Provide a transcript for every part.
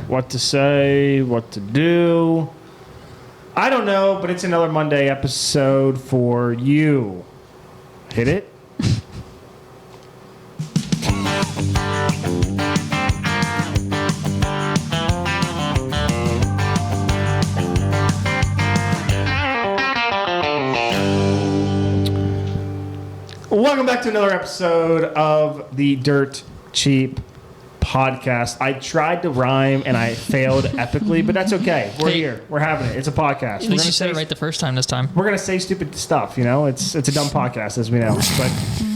what to say, what to do. I don't know, but it's another Monday episode for you. Hit it. Welcome back to another episode of the Dirt Cheap Podcast. I tried to rhyme and I failed epically, but that's okay. We're here. We're having it. It's a podcast. At least you said it right the first time this time. We're going to say stupid stuff, you know? It's a dumb podcast, as we know. But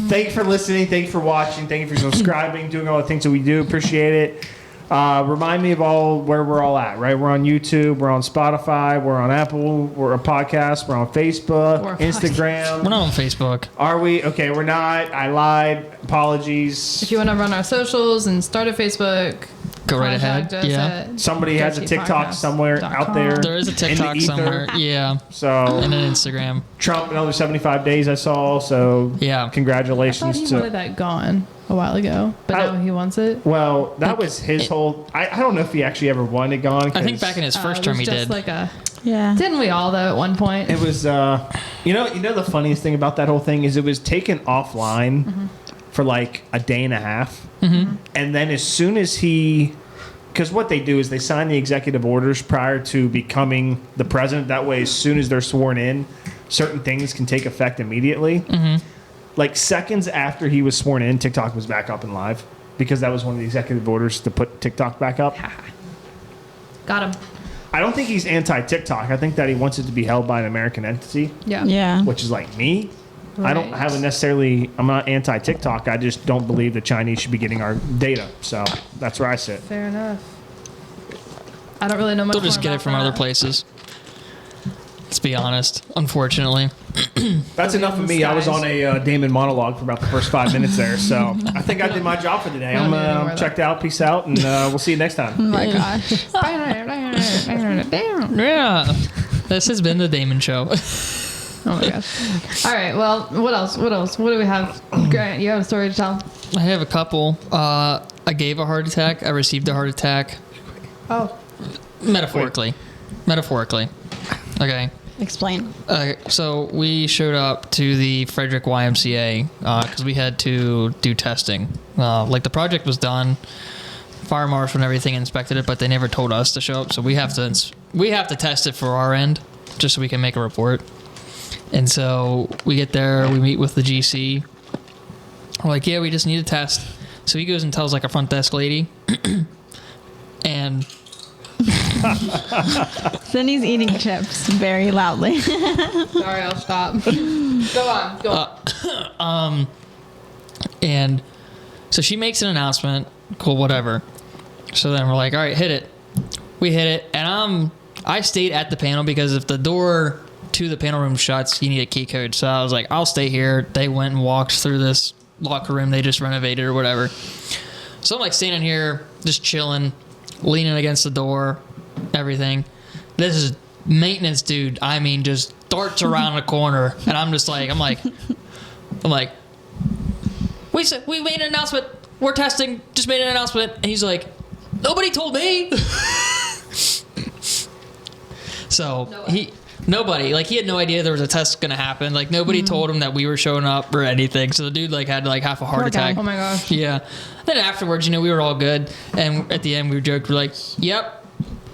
thank you for listening. Thank you for watching. Thank you for subscribing, doing all the things that we do. Appreciate it. Remind me of where we're all at, right? We're on YouTube. We're on Spotify. We're on Apple. We're a podcast. We're on Facebook, Instagram. We're not on Facebook. Are we? Okay, we're not. I lied. Apologies. If you want to run our socials and start a Facebook, go right ahead. Yeah. Somebody has a TikTok somewhere out there. There is a TikTok somewhere. Yeah. So and an Instagram. Trump, another 75 days I saw. So yeah. Congratulations. I thought he wanted that gone a while ago, but now he wants it. Well, that was his whole. I don't know if he actually ever wanted it gone. I think back in his first term he did. Yeah. Didn't we all though at one point? It was. You know the funniest thing about that whole thing is it was taken offline for like a day and a half, and then as soon as he. Because what they do is they sign the executive orders prior to becoming the president. That way, as soon as they're sworn in, certain things can take effect immediately. Like seconds after he was sworn in, TikTok was back up and live because that was one of the executive orders to put TikTok back up. Got him. I don't think he's anti-TikTok. I think that he wants it to be held by an American entity. Yeah. Which is like me. Right. I don't have I'm not anti-TikTok. I just don't believe the Chinese should be getting our data. So that's where I sit. Fair enough. I don't really know much. They'll just get it from other places. Let's be honest. Unfortunately. That's enough of me. I was on a Damon monologue for about the first 5 minutes there. So I think I did my job for the day. I'm checked out. Peace out. And we'll see you next time. Oh my gosh. Yeah. This has been the Damon Show. Oh my gosh. All right. Well, what else? What do we have? Grant, you have a story to tell? I have a couple. I gave a heart attack. I received a heart attack. Oh. Metaphorically. Okay. Explain. So we showed up to the Frederick YMCA because we had to do testing. Like the project was done, fire marshal and everything inspected it, but they never told us to show up. So we have to test it for our end, just so we can make a report. And so we get there, we meet with the GC. We're like, yeah, we just need a test. So he goes and tells like a front desk lady, and. Cindy's eating chips very loudly. Sorry, I'll stop. Go on. And so she makes an announcement. Cool, whatever. So then we're like, all right, hit it. We hit it, and I stayed at the panel because if the door to the panel room shuts, you need a key code. So I was like, I'll stay here. They went and walked through this locker room they just renovated or whatever. So I'm like standing here, just chilling, leaning against the door, everything. This is maintenance dude. I mean, just darts around the corner, and I'm like, we made an announcement. We're testing. Just made an announcement, and he's like, nobody told me. So nobody, like he had no idea there was a test gonna happen. Like nobody told him that we were showing up or anything. So the dude like had like half a heart attack. Oh my gosh. Yeah. Then afterwards, we were all good, and at the end we joked, we're like, "Yep,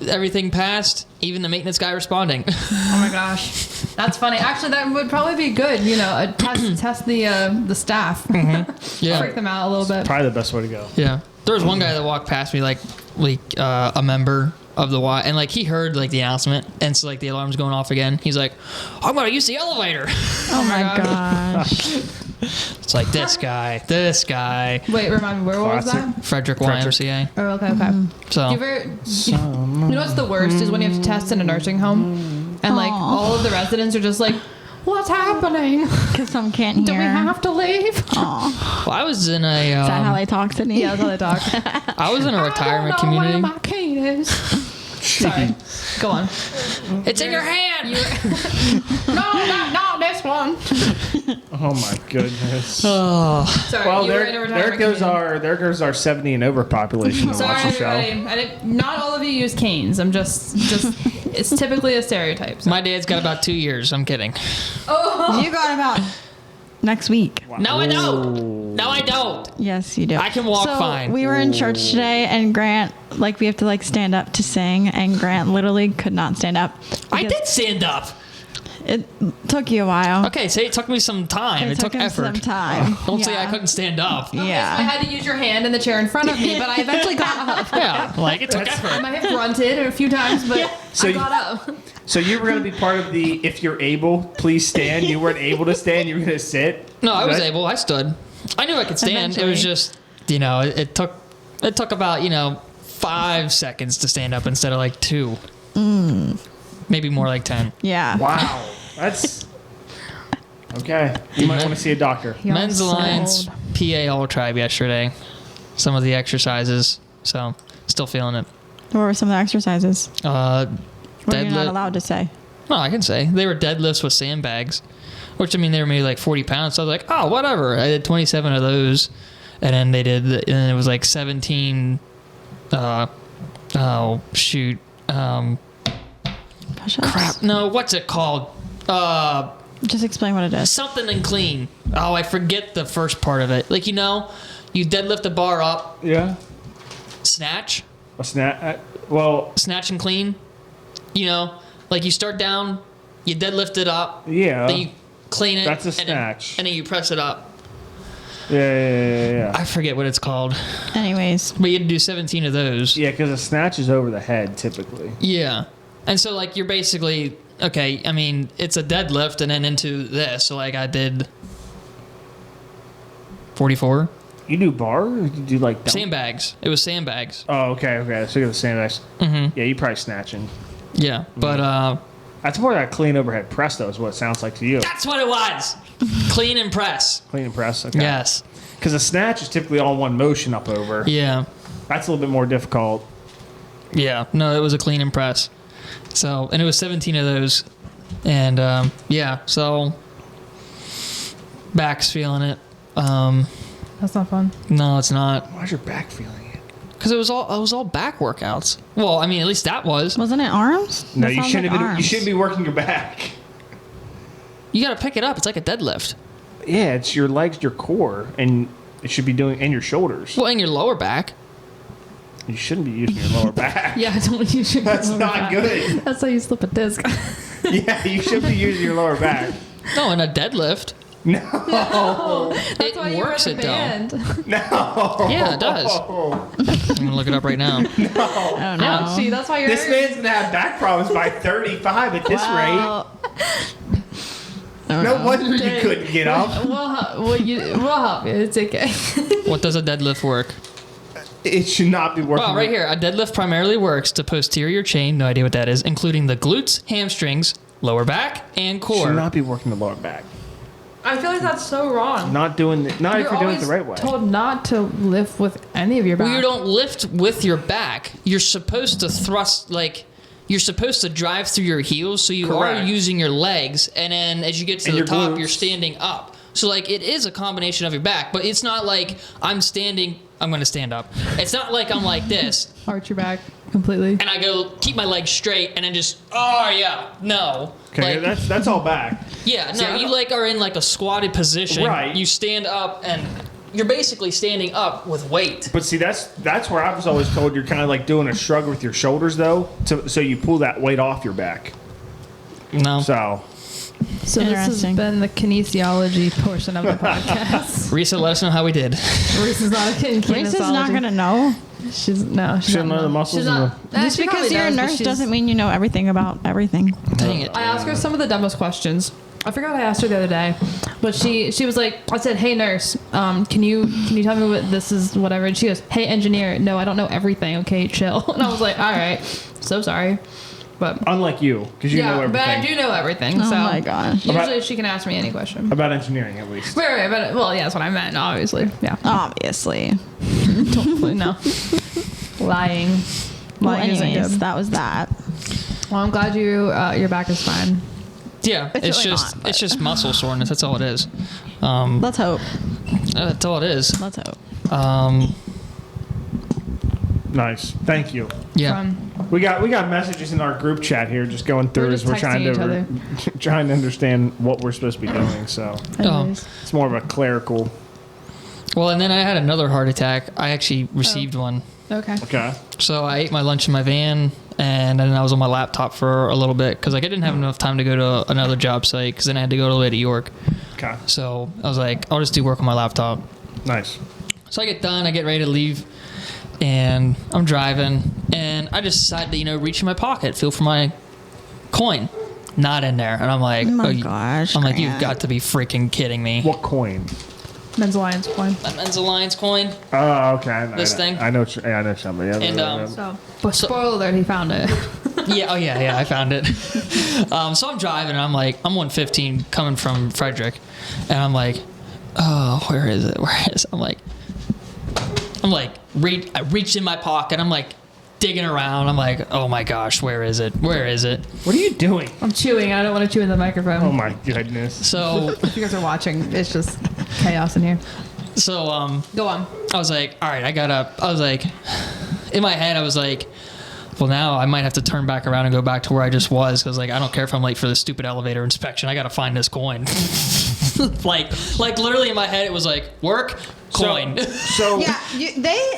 everything passed. Even the maintenance guy responding." Oh my gosh, that's funny. Actually, that would probably be good. A test the staff. Yeah. Freak them out a little bit. Probably the best way to go. Yeah. There was one guy that walked past me like a member of the Y, and like he heard like the announcement, and so like the alarm's going off again. He's like, I'm gonna use the elevator. Oh my gosh. It's like this guy. Wait, remind me, where was that? Frederick YMCA. Oh, okay. So you know what's the worst is when you have to test in a nursing home, and like all of the residents are just like, what's happening? Because some can't hear. Do we have to leave? Well, I was in a. Is that how they talk, Sydney? Yeah, that's how they talk. I was in a retirement I don't know community. where my key is. Sorry. Go on. It's in your hand. No, not this one. Oh my goodness. Oh, Sorry. Well, you were in a retirement community. there goes our 70 and over population to Sorry, watch the show. everybody. Not all of you use canes. I'm just. It's typically a stereotype. So. my dad's got about 2 years. I'm kidding. You got about next week. No, I don't. No, I don't. Yes, you do. I can walk so fine. We were in church today, and Grant, like, we have to like stand up to sing, and Grant literally could not stand up. I because did stand up. It took you a while. Okay, say it took me some time. It took him effort. some time. Don't say I Yeah. couldn't stand up. I Yeah. had to use your hand in the chair in front of me, but I eventually got up. Yeah, like it took I effort. might have grunted a few times, but So I you- got up. So you were going to be part of the if you're able, please stand. You weren't able to stand. You were going to sit. No, I was Right? able. I stood. I knew I could stand. It Eventually. was just, it took about 5 seconds to stand up instead of like 2. Maybe more like 10. Yeah. Wow. That's okay. You might want to see a doctor. You're Men's so Alliance old. PA All Tribe yesterday. Some of the exercises. So still feeling it. What were some of the exercises? Deadlift. What you're not allowed to say. No, I can say they were deadlifts with sandbags, which I mean they were maybe like 40 pounds. So I was like, oh, whatever. I did 27 of those, and then and it was like 17. Oh shoot. Push-ups. Crap. No, what's it called? Just explain what it is. Something and clean. Oh, I forget the first part of it. Like you deadlift the bar up, Yeah. snatch, A snap. Well, snatch and clean. Like you start down, you deadlift it up, yeah. then you clean it. That's a and then- snatch. and then you press it up. Yeah. I forget what it's called, Anyways. but you had to do 17 of those. Yeah, because a snatch is over the head typically. Yeah. And so like you're basically okay, I mean, it's a deadlift and then into this. So like I did 44 You do bar? Or you do like dump? sandbags. It was sandbags. Oh, okay. So you got the sandbags. Mm-hmm. Yeah, you probably snatching. Yeah, but That's more that clean overhead press, though, is what it sounds like to you. that's what it was. Clean and press. Clean and press. Okay. Yes. Because a snatch is typically all one motion up over. Yeah. That's a little bit more difficult. Yeah. No, it was a clean and press. So, and it was 17 of those. And yeah, so back's feeling it. That's not fun. No, it's not. Why's your back feeling it? Because it was all back workouts. Well, I mean, at least that was. Wasn't it arms? No, That you sounds shouldn't like have been. You arms. shouldn't be working your back. You got to pick it up. It's like a deadlift. Yeah, it's your legs, your core, and it should be doing, and your shoulders. Well, and your lower back. You shouldn't be using your lower back. Yeah, I don't use your That's lower not back. good. That's how you slip a disc. Yeah, you should be using your lower back. No, in a deadlift. No. That's why It you were works in it the though. band. No. Yeah, it does. I'm gonna look it up right now. Oh, no. Ouchie, that's why you're This man's gonna have back problems by 35 at this Well, rate. No wonder you couldn't get up. we'll help you. It's okay. What does a deadlift work? It should not be working. Well, right here, a deadlift primarily works to posterior chain, no idea what that is, including the glutes, hamstrings, lower back, and core. Should not be working the lower back. I feel like that's so wrong. Not doing it. Not if you're doing it the right way. Told not to lift with any of your back. Well, you don't lift with your back. You're supposed to thrust, like, you're supposed to drive through your heels, so you are Correct. using your legs, and then as you get to And the your top, glutes. you're standing up. So, like, it is a combination of your back, but it's not like I'm going to stand up. It's not like I'm like this, arch your back completely. and I go keep my legs straight, and then just, oh, yeah, no. Okay, Like, that's all back. yeah, See, no, I you don't- like are in like a squatted position. Right. You stand up, and you're basically standing up with weight. But see, that's where I was always told you're kind of like doing a shrug with your shoulders, though, so you pull that weight off your back. No. So So this has Interesting. been the kinesiology portion of the podcast. Risa, let us know how we did. Reese's not a kinesiologist. Reese is not going to know. She's shouldn't not. know the muscles. She's not. Just she because probably you're a does, but nurse she's- doesn't mean you know everything about everything. Dang it. I asked her some of the dumbest questions. I forgot what I asked her the other day, but she was like, I said, "Hey nurse, can you tell me what this is, whatever?" And she goes, "Hey engineer, no, I don't know everything. Okay, chill." And I was like, "All right, so sorry." But Unlike you, because you know yeah, but everything I do know everything. Oh so my gosh. Usually About- she can ask me any question. about engineering, at least. Right, but well, yeah, that's what I meant. Obviously, yeah. Obviously. Totally no. Lying. Well, lying isn't anyways, good. that was that. Well, I'm glad your back is fine. Yeah, it's really just not, but- it's just muscle soreness. That's all it is. Let's hope. That's all it is. Let's hope. Nice. Thank you. Yeah. We got messages in our group chat here, just going through We're as just we're trying texting to trying to understand what we're supposed to be doing. So Anyways. it's more of a clerical. Well, and then I had another heart attack. I actually received one. Okay. Okay. So I ate my lunch in my van, and then I was on my laptop for a little bit because I didn't have enough time to go to another job site because then I had to go all the way to York. Okay. So I was like, I'll just do work on my laptop. Nice. So I get done, I get ready to leave, and I'm driving, and I just decide to, reach in my pocket, feel for my coin. Not in there. And I'm like, Oh my gosh, I'm like, you've Grant. got to be freaking kidding me. What coin? Men's Alliance coin. A Men's Alliance coin. Oh, okay. This thing? I know. I know somebody. And, But spoiler alert, he found it. Yeah, I found it. So I'm driving, and I'm like, I'm 115 coming from Frederick, and I'm like, oh, where is it? I reached in my pocket. I'm like digging around. I'm like, oh my gosh, where is it? Where is it? What are you doing? I'm chewing. I don't want to chew in the microphone. Oh my goodness. So, If you guys are watching, it's just chaos in here. so Go on. I was like, all right, I got up. I was like, in my head, I was like, well, now I might have to turn back around and go back to where I just was because, I don't care if I'm late for the stupid elevator inspection. I got to find this coin. like literally in my head, it was like, work, coin. So Yeah,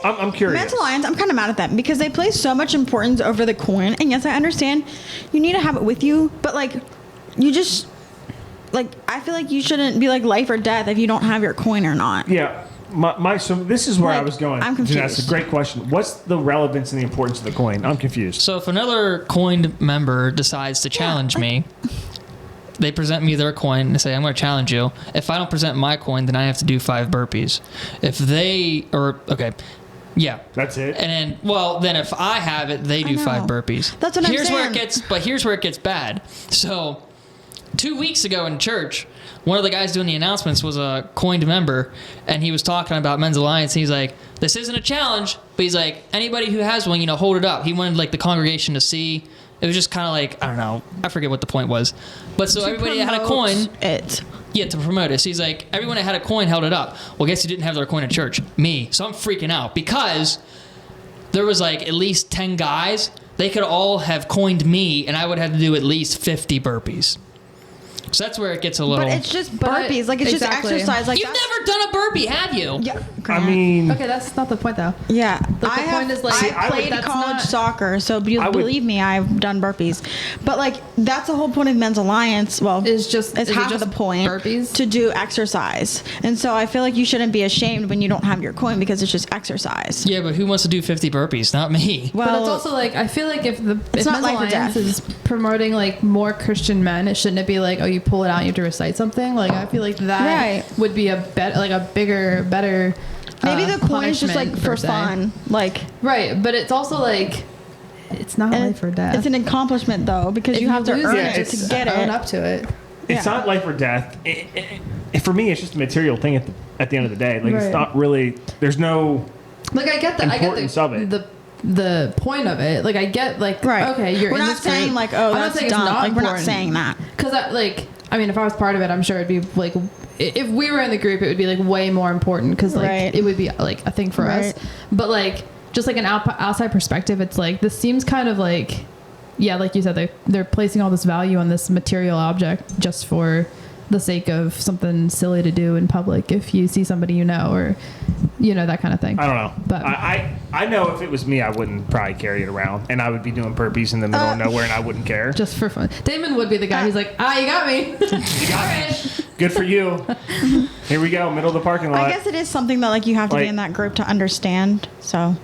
I'm curious. Men's Alliance, I'm kind of mad at them because they place so much importance over the coin. And yes, I understand you need to have it with you, but you just I feel like you shouldn't be life or death if you don't have your coin or not. Yeah. So this is where I was going. I'm confused. That's a great question. What's the relevance and the importance of the coin? I'm confused. So if another coined member decides to challenge me, they present me their coin and say, I'm going to challenge you. If I don't present my coin, then I have to do 5 burpees. Yeah. That's it. And then if I have it, they do know. 5 burpees. That's what I'm here's saying. Here's where it gets bad. So 2 weeks ago in church, one of the guys doing the announcements was a coined member, and he was talking about Men's Alliance. And he's like, this isn't a challenge, but he's like, anybody who has one, hold it up. He wanted the congregation to see. It was just kind of I don't know. I forget what the point was. But so everybody that had a coin. To promote it. So he's like, everyone that had a coin held it up. Well, guess who didn't have their coin at church? Me. So I'm freaking out because there was at least 10 guys. They could all have coined me, and I would have to do at least 50 burpees. So that's where it gets a little. But it's just burpees. It's Exactly. just exercise. You've never done a burpee, have you? Yeah. I Grant. mean, Okay, that's not the point though. Yeah, the point is, I played that's college not- soccer, so would- believe me, I've done burpees. But that's the whole point of Men's Alliance. Well, Is it's it half just of the point burpees? to do exercise, and so I feel like you shouldn't be ashamed when you don't have your coin because it's just exercise. Yeah, but who wants to do 50 burpees? Not me. But Well, it's also I feel like if not Men's life or Alliance death. is promoting more Christian men, it shouldn't it be oh, you pull it out, and you have to recite something. I feel like that Right. would be a bigger, better. maybe the coin is just punishment, for per se. fun, Right, but it's also it's not and life or death. It's an accomplishment though because If you have to lose earn Yeah, it to just get own it. up to it. it's yeah. not life or death. For me, it's just a material thing at the end of the day. Right. It's not really. There's no. I get that. Importance I of get it. the point of it. I get Right. okay, you're We're in not this saying group. oh I'm not that's saying dumb. it's not We're not important. saying that. Because if I was part of it, I'm sure it'd be if we were in the group, it would be way more important because Right. it would be a thing for us. Right. But just an outside perspective, it's this seems kind of yeah, like you said, they're placing all this value on this material object just for the sake of something silly to do in public. If you see somebody or that kind of thing. I don't know. But I know if it was me, I wouldn't probably carry it around, and I would be doing burpees in the middle of nowhere, and I wouldn't care. just for fun. Damon would be the guy who's you got me. You got me. Good for you. Here we go, middle of the parking lot. I guess it is something that you have to be Like- in that group to understand. So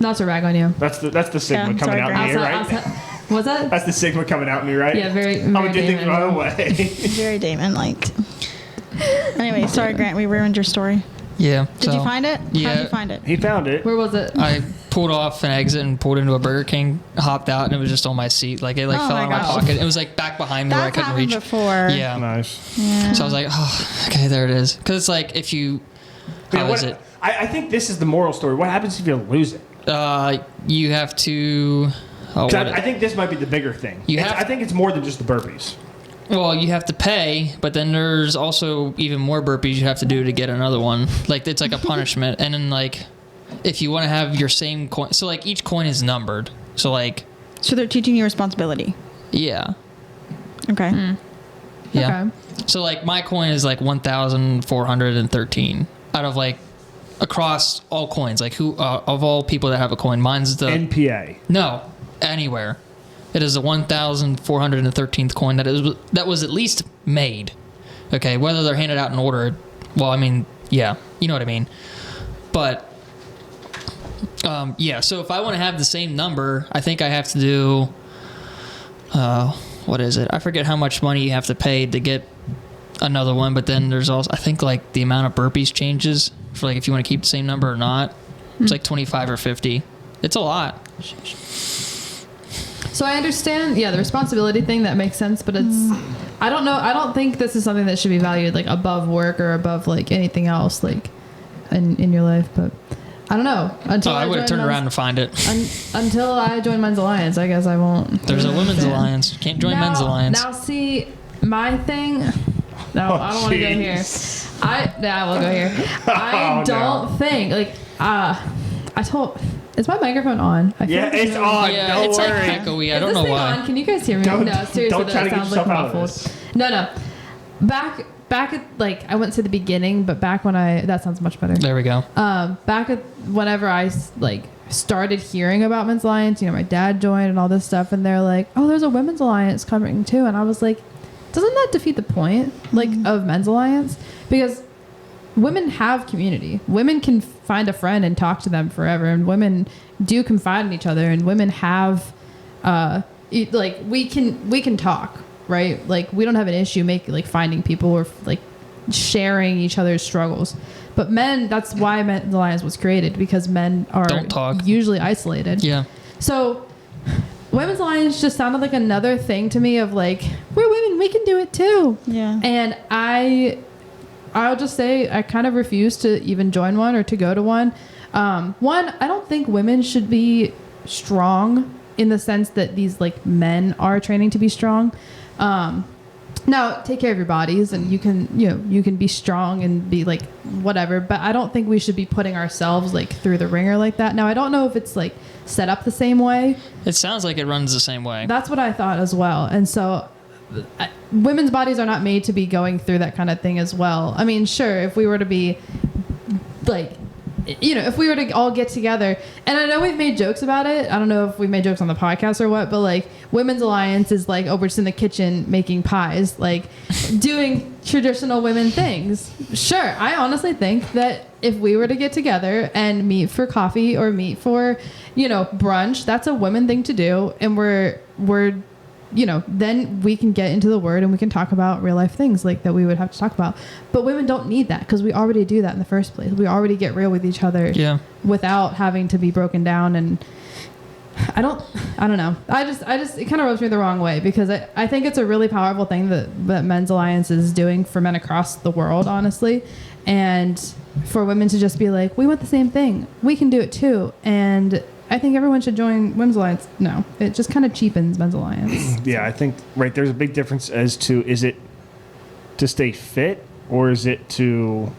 Not to rag on you. That's the sigma Yeah, coming sorry, out in Grant. me, right? What's that? That's the sigma coming out in me, right? Yeah, very. I'm gonna do very things my own way. very Damon liked. Anyway, sorry Grant, we ruined your story. Yeah. Did you find it? Yeah. How'd you find it? He found it. Where was it? I pulled off an exit and pulled into a Burger King, hopped out, and it was just on my seat. It fell my out of my gosh. pocket. It was back behind me where I That's couldn't happened reach. before. Yeah. Nice. Yeah. So I was like, oh, okay, there it is. Because it's if you, how is it? I think this is the moral story. What happens if you lose it? you have to. Oh, I think this might be the bigger thing. I think it's more than just the burpees. Well, you have to pay, but then there's also even more burpees you have to do to get another one. Like, it's like a punishment. And then, like, if you want to have your same coin, so like each coin is numbered. So like. So they're teaching you responsibility. Yeah. Okay. Yeah. Okay. So like my coin is like 1,413 out of like across all coins. Like who of all people that have a coin, mine's the NPA. No, anywhere. It is the 1,413th coin that was at least made. Okay, whether they're handed out in order, well, I mean, yeah, you know what I mean. But yeah, so if I want to have the same number, I think I have to do what is it? I forget how much money you have to pay to get another one, but then there's also, I think, like the amount of burpees changes for like if you want to keep the same number or not. It's like 25 or 50. It's a lot. So I understand, the responsibility thing, that makes sense, but it's, I don't know, I don't think this is something that should be valued like above work or above like anything else like in your life, but I don't know. Until I would have turned around and find it. Until I join Men's Alliance, I guess I won't. There's a Women's Alliance. You can't join Men's Alliance. Now see, my thing, I don't want to go here. I will go here. I don't think, like, is my microphone on? I feel like it's on. Yeah, don't it's worry. like echoey. I don't Is this know thing why. on? Can you guys hear me? Don't- No, seriously, don't try that to get sounds like yourself out of muffled. this. No. Back at, like, I went to the beginning, but back when that sounds much better. There we go. Back at whenever I like started hearing about Men's Alliance, my dad joined and all this stuff, and they're like, "Oh, there's a Women's Alliance coming too," and I was like, "Doesn't that defeat the point, like, of Men's Alliance? Because women have community. Women can find a friend and talk to them forever, and women do confide in each other, and women have, like, we can talk, right? Like, we don't have an issue finding people or like sharing each other's struggles. But men, that's why Men's Alliance was created, because men are Don't talk. usually isolated. Yeah. So Women's Alliance just sounded like another thing to me of like, we're women, we can do it too. Yeah. And I'll just say I kind of refuse to even join one or to go to one. One, I don't think women should be strong in the sense that these like men are training to be strong. Now take care of your bodies and you can be strong and be like whatever, but I don't think we should be putting ourselves like through the ringer like that. Now I don't know if it's like set up the same way. It sounds like it runs the same way. That's what I thought as well. And so women's bodies are not made to be going through that kind of thing as well. I mean, sure, if we were to be like, if we were to all get together, and I know we've made jokes about it. I don't know if we made jokes on the podcast or what, but like Women's Alliance is like, oh, we're just in the kitchen making pies, like doing traditional women things. Sure. I honestly think that if we were to get together and meet for coffee or meet for, brunch, that's a women thing to do. And we're then we can get into the word and we can talk about real life things like that we would have to talk about. But women don't need that because we already do that in the first place. We already get real with each other without having to be broken down. And I don't know. I just, it kind of rubs me the wrong way because I think it's a really powerful thing that Men's Alliance is doing for men across the world, honestly. And for women to just be like, we want the same thing. We can do it too. And I think everyone should join Women's Alliance. No, it just kind of cheapens Men's Alliance. Yeah, I think, there's a big difference as to, is it to stay fit or is it to,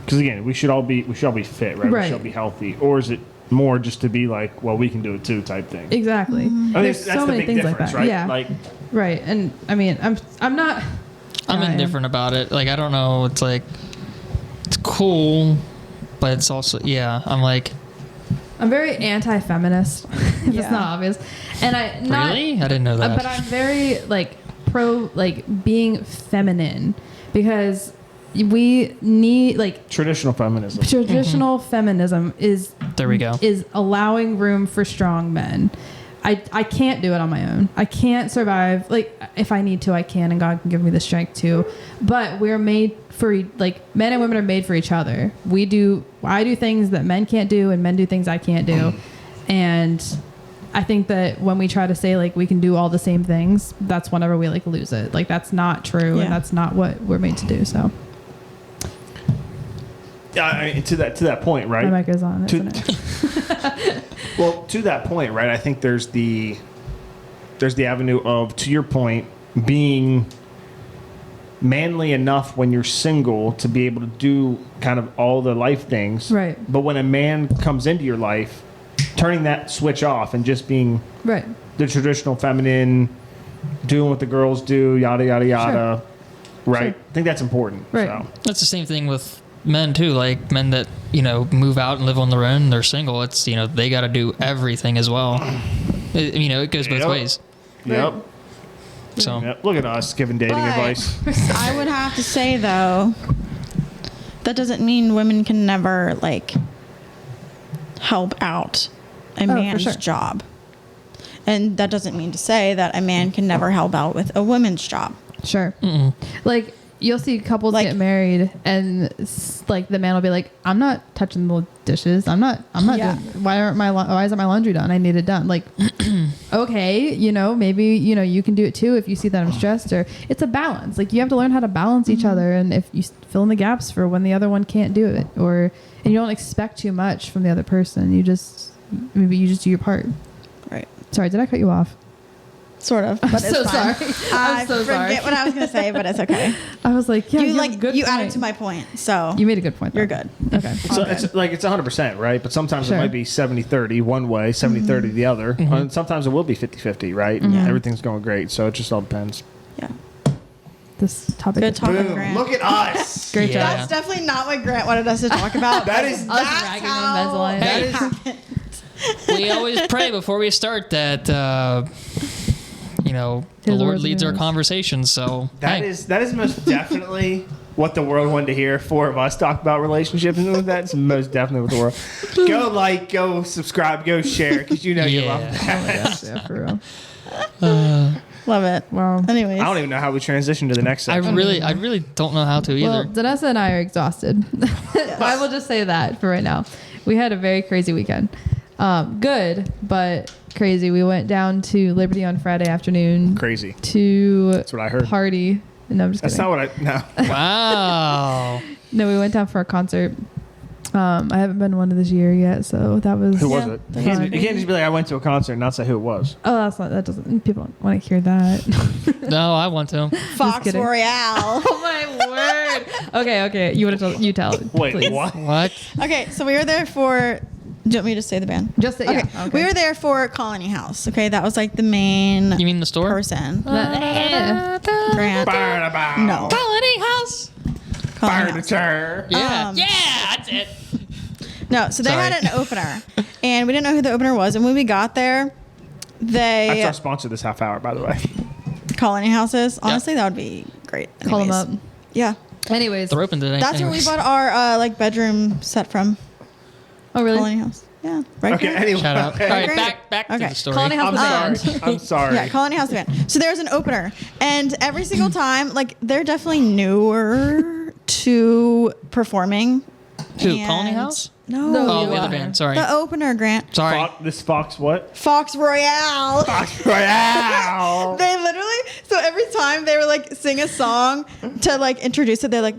because again, we should all be fit, right? We should all be healthy. Or is it more just to be like, well, we can do it too type thing? Exactly. There's so many things like that. Right? Yeah. Right. And I mean, I'm not. I'm indifferent about it. Like, I don't know. It's like, it's cool, but it's also, I'm like, I'm very anti-feminist, if it's not obvious. And really? I didn't know that. But I'm very like pro like being feminine because we need like traditional feminism. Traditional feminism is there we go. Is allowing room for strong men. I can't do it on my own. I can't survive. Like, if I need to, I can, and God can give me the strength to. But we're made for, like, men and women are made for each other. I do things that men can't do, and men do things I can't do. And I think that when we try to say, like, we can do all the same things, that's whenever we, like, lose it. Like, that's not true, and that's not what we're made to do, so. I mean, to that point, right? My mic is on. To- Isn't it? Well, to that point, right? I think there's the avenue of, to your point, being manly enough when you're single to be able to do kind of all the life things. Right. But when a man comes into your life, turning that switch off and just being Right. the traditional feminine, doing what the girls do, yada yada yada. Right. Sure. I think that's important. Right. So. That's the same thing with men too. Like men that move out and live on their own, they're single. It's they got to do everything as well. It goes both Yep. ways. Yep. So Yep. Look at us giving dating But advice. I would have to say though, that doesn't mean women can never like help out a for man's sure. job. And that doesn't mean to say that a man can never help out with a woman's job. Sure. Like you'll see couples Like- get married and like the man will be like, I'm not touching the dishes. I'm not Yeah. doing, why isn't my laundry done? I need it done. Like, okay, maybe, you can do it too if you see that I'm stressed, or it's a balance. Like you have to learn how to balance each other. And if you fill in the gaps for when the other one can't do it, and you don't expect too much from the other person, maybe you just do your part. Right. Sorry, did I cut you off? Sort of. But I'm it's so fine. sorry. I I'm so forget sorry. what I was going to say, but it's okay. I was like, yeah, you have a good added point. to my point. So You made a good point. Though. you're good. Okay. So it's like it's 100%, right? But sometimes Sure. it might be 70-30 one way, 70-30 the other. And sometimes it will be 50-50, right? And everything's going great. So it just all depends. Yeah. This topic. Good is talk. Boom. Grant. Look at us. Great Yeah. job. That's definitely not what Grant wanted us to talk about. That but is- Us that's ragging how on Ben's line. it That is- happened. we always pray before we start that the His Lord words leads are our yours. conversations. So That hey. is most definitely what the world wanted to hear. 4 of us talk about relationships, and that's most definitely what the world. Go like, go subscribe, go share, because you love Yeah. that. Yeah, for real. Love it. Wow. Anyways. I don't even know how we transition to the next I section. really don't know how to Well, either. Danessa and I are exhausted. I will just say that for right now. We had a very crazy weekend. Good, but crazy. We went down to Liberty on Friday afternoon Crazy. to That's what I heard. party. No, I'm just That's kidding. not what I. No. Wow. No, we went down for a concert. I haven't been to one this year yet, so that was. Who was Yeah. it? You can't just be like, I went to a concert and not say who it was. Oh, that doesn't. People don't want to hear that. No, I want to. Fox kidding. Royale. Oh my word. Okay. You tell it. Wait, please. what? What? Okay, so we were there for. Do you want me to say the band? Just say, Okay. yeah. We were there for Colony House. Okay, that was like the main You mean the store? person. Yeah. Grant. No. Colony House. Colony House. Furniture. Yeah. Um, Yeah, that's it. No, so they Sorry. had an opener, and we didn't know who the opener was. And when we got there, That's they our sponsor this half hour, by the way. Colony Houses. Honestly, that would be great. Call them Anyways. up. Yeah, Anyways. They're open today. that's where we anyways. bought our like bedroom set from. Oh, really? Colony House. Yeah. Right. Okay, Grant? anyway. Shout out. All right, Great. back to Okay. the story. Colony House I'm was sorry. I'm sorry. Yeah, Colony House band. So there's an opener, and every single time, like they're definitely newer to performing. Who, And- Colony House? No. No, Oh, you the other are. band. Sorry. The opener, Grant. Sorry. This Fox what? Fox Royale. Fox Royale. They literally, so every time they were like sing a song to like introduce it, they're like,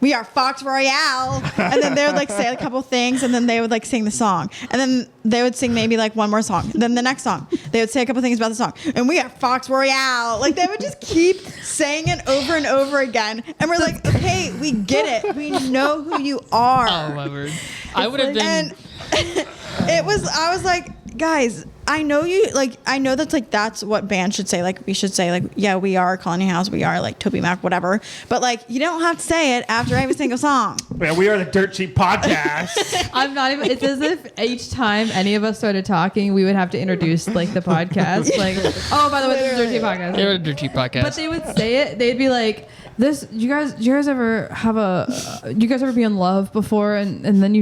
we are Fox Royale. And then they would like say a couple things, and then they would like sing the song. And then they would sing maybe like one more song. Then the next song, they would say a couple things about the song. And we are Fox Royale. Like they would just keep saying it over and over again. And we're like, okay, we get it. We know who you are. Oh my word. I would have been. And I was like, guys, I know you, like, I know that's what bands should say. Like, we should say, like, yeah, we are Colony House, we are, like, Toby Mac, whatever. But, like, you don't have to say it after every single song. Yeah, we are the Dirt Cheap Podcast. I'm not even. It's as if each time any of us started talking, we would have to introduce like the podcast. Like, oh, by the way, this is Dirty Podcast. They were a dirty podcast. But they would say it. They'd be like, "This, you guys ever have you guys ever be in love before, and then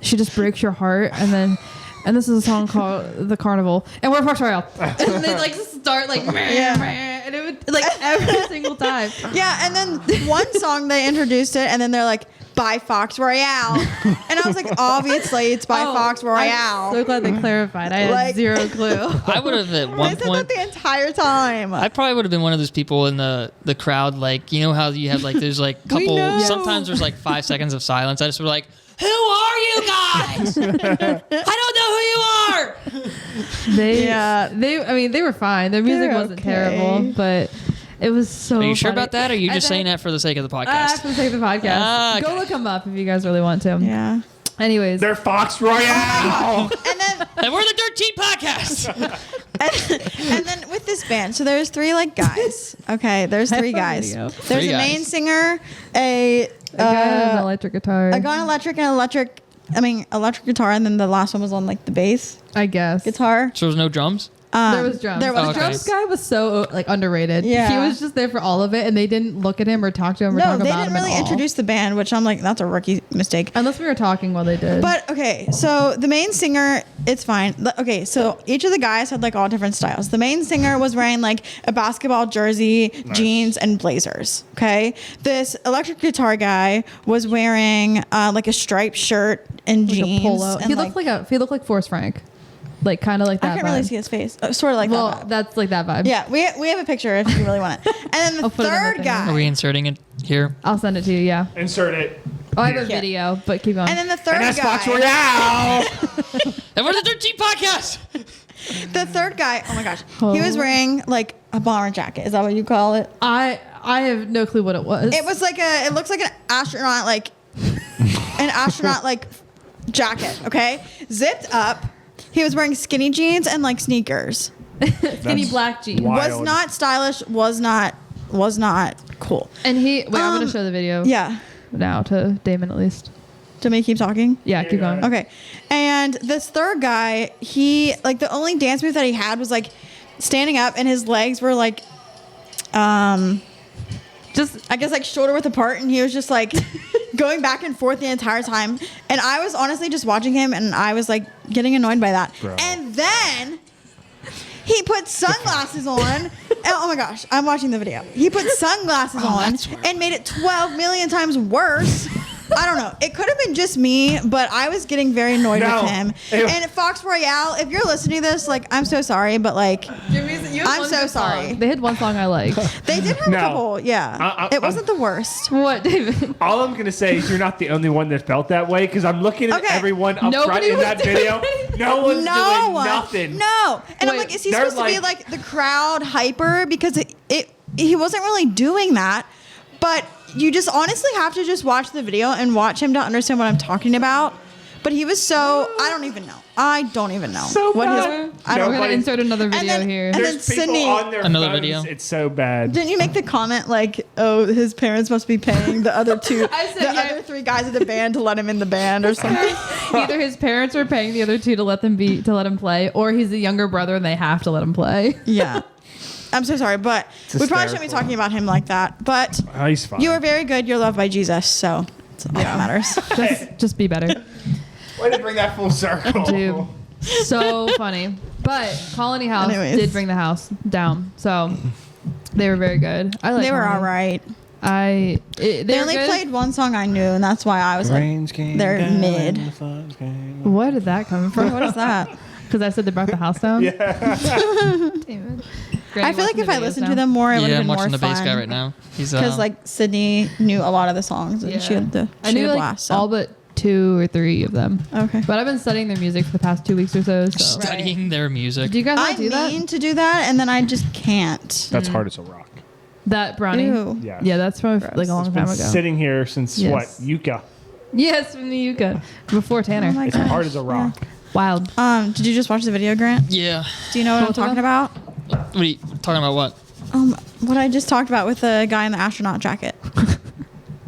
she just breaks your heart, and then." And this is a song called The Carnival. And we're Fox Royale. And they'd like start like, and it would like every single time. Yeah, and then one song they introduced it, and then they're like, by Fox Royale. And I was like, obviously it's by Fox Royale. I'm so glad they clarified. I had zero clue. I would have at one They said point. that the entire time. I probably would have been one of those people in the crowd, like, you know how you have like there's like couple. know. Sometimes there's like 5 seconds of silence. I just would like, who are you guys? I don't know who you are. They were fine. Their music They're wasn't okay. terrible, but it was so. Are you sure funny. about that, or are you And just then- saying that for the sake of the For podcast? the sake of the podcast. Ah, Go okay. look them up if you guys really want to. Yeah. Anyways, They're Fox Royale. And then And we're the Dirt Cheap Podcast. and then with this band, so there's 3 like guys. Okay, there's 3 guys. Video. There's 3 a main guys. singer, a a guy on an electric guitar. I got electric guitar, and then the last one was on like the bass I guess. guitar. So there's no drums. There was drums. There was Oh, The okay. drums guy was so like underrated. Yeah. He was just there for all of it, and they didn't look at him or talk to him or No, talk they about didn't him really at all. introduce the band, which I'm like, that's a rookie mistake. Unless we were talking while they did. But okay, so the main singer, it's fine. Okay, so each of the guys had like all different styles. The main singer was wearing like a basketball jersey, jeans, and blazers. Okay, this electric guitar guy was wearing like a striped shirt and like jeans. a polo. And, He looked like Forrest Frank, like kind of like that. I can't really vibe. see his face. Sort of like Well, that. Vibe. that's like that vibe. Yeah, we have a picture if you really want it. And then the I'll put it on the third thing. guy. Are we inserting it here? I'll send it to you. Yeah. Insert it. Oh, I have a Yeah. video, but keep going. And then the third And that's guy. Fox Royale. And we're the Dirt Cheap Podcast. The third guy. Oh my gosh, he was wearing like a bomber jacket. Is that what you call it? I have no clue what it was. It was like it looks like an astronaut like jacket, okay? Zipped up. He was wearing skinny jeans and like sneakers. skinny That's black jeans. wild. Was not stylish, was not cool. And I'm gonna show the video. Yeah. Now to Damon at least. Do me keep talking? Yeah, keep going. Okay. And this third guy, he like the only dance move that he had was like standing up and his legs were like just I guess like shoulder width apart, and he was just like going back and forth the entire time. And I was honestly just watching him, and I was like getting annoyed by that. Bro. And then he put sunglasses on. And, oh my gosh, I'm watching the video. He put sunglasses on and made it 12 million times worse. I don't know. It could have been just me, but I was getting very annoyed No. with him. Ew. And Fox Royale, if you're listening to this, like, I'm so sorry, but like, I'm so sorry. They had one song I liked. They did have No. a couple, yeah. It wasn't the worst. What, David? All I'm gonna say is you're not the only one that felt that way, because I'm looking at Okay. everyone up front Nobody in was that doing video. anything. No one's No doing one. nothing. No. And I'm Wait, like, is he they're supposed to be like- like the crowd hyper? Because he wasn't really doing that. But you just honestly have to just watch the video and watch him to understand what I'm talking about. But he was so I don't even know. So what bad. his I We're don't gonna Nobody- insert another video then- here. and then There's people Sydney- on their Another phones. video? It's so bad. Didn't you make the comment like, oh, his parents must be paying the other two, I said, the yeah. other 3 guys of the band to let him in the band or something? Either his parents are paying the other 2 to let him play, or he's a younger brother and they have to let him play. Yeah. I'm so sorry, but we probably shouldn't be hysterical. talking about him like that. But Oh, he's fine. you are very good. You're loved by Jesus, so that's all that matters. Just be better. Way to bring that full circle. Dude, so funny. But Colony House Anyways. did bring the house down, so they were very good. I like. They were Colony. all right. They They were only good. played one song I knew, and that's why I was like, they're mid. Where did that come from? What is that? Because I said they brought the house down. Yeah. Damn it. I feel like if I listened to them more, it would Yeah, have I'm been more watching the bass fun. guy right now. He's Because like Sydney knew a lot of the songs, and she had the I knew like blast. So. all but 2 or 3 of them. Okay. But I've been studying their music for the past 2 weeks or so. So studying their music. do you guys I not do that? mean to do that, and then I just can't. That's hard as a rock. That brownie. Ew. Yeah. Yeah, that's from Gross. like a long It's time been ago. sitting here since Yes. what? Yucca. Yes, from the Yucca before Tanner. Oh my It's gosh. hard as a rock. Wild. Did you just watch the video, Grant? Yeah. Do you know what I'm Both of talking them? about? What are you talking about? What? What I just talked about with the guy in the astronaut jacket.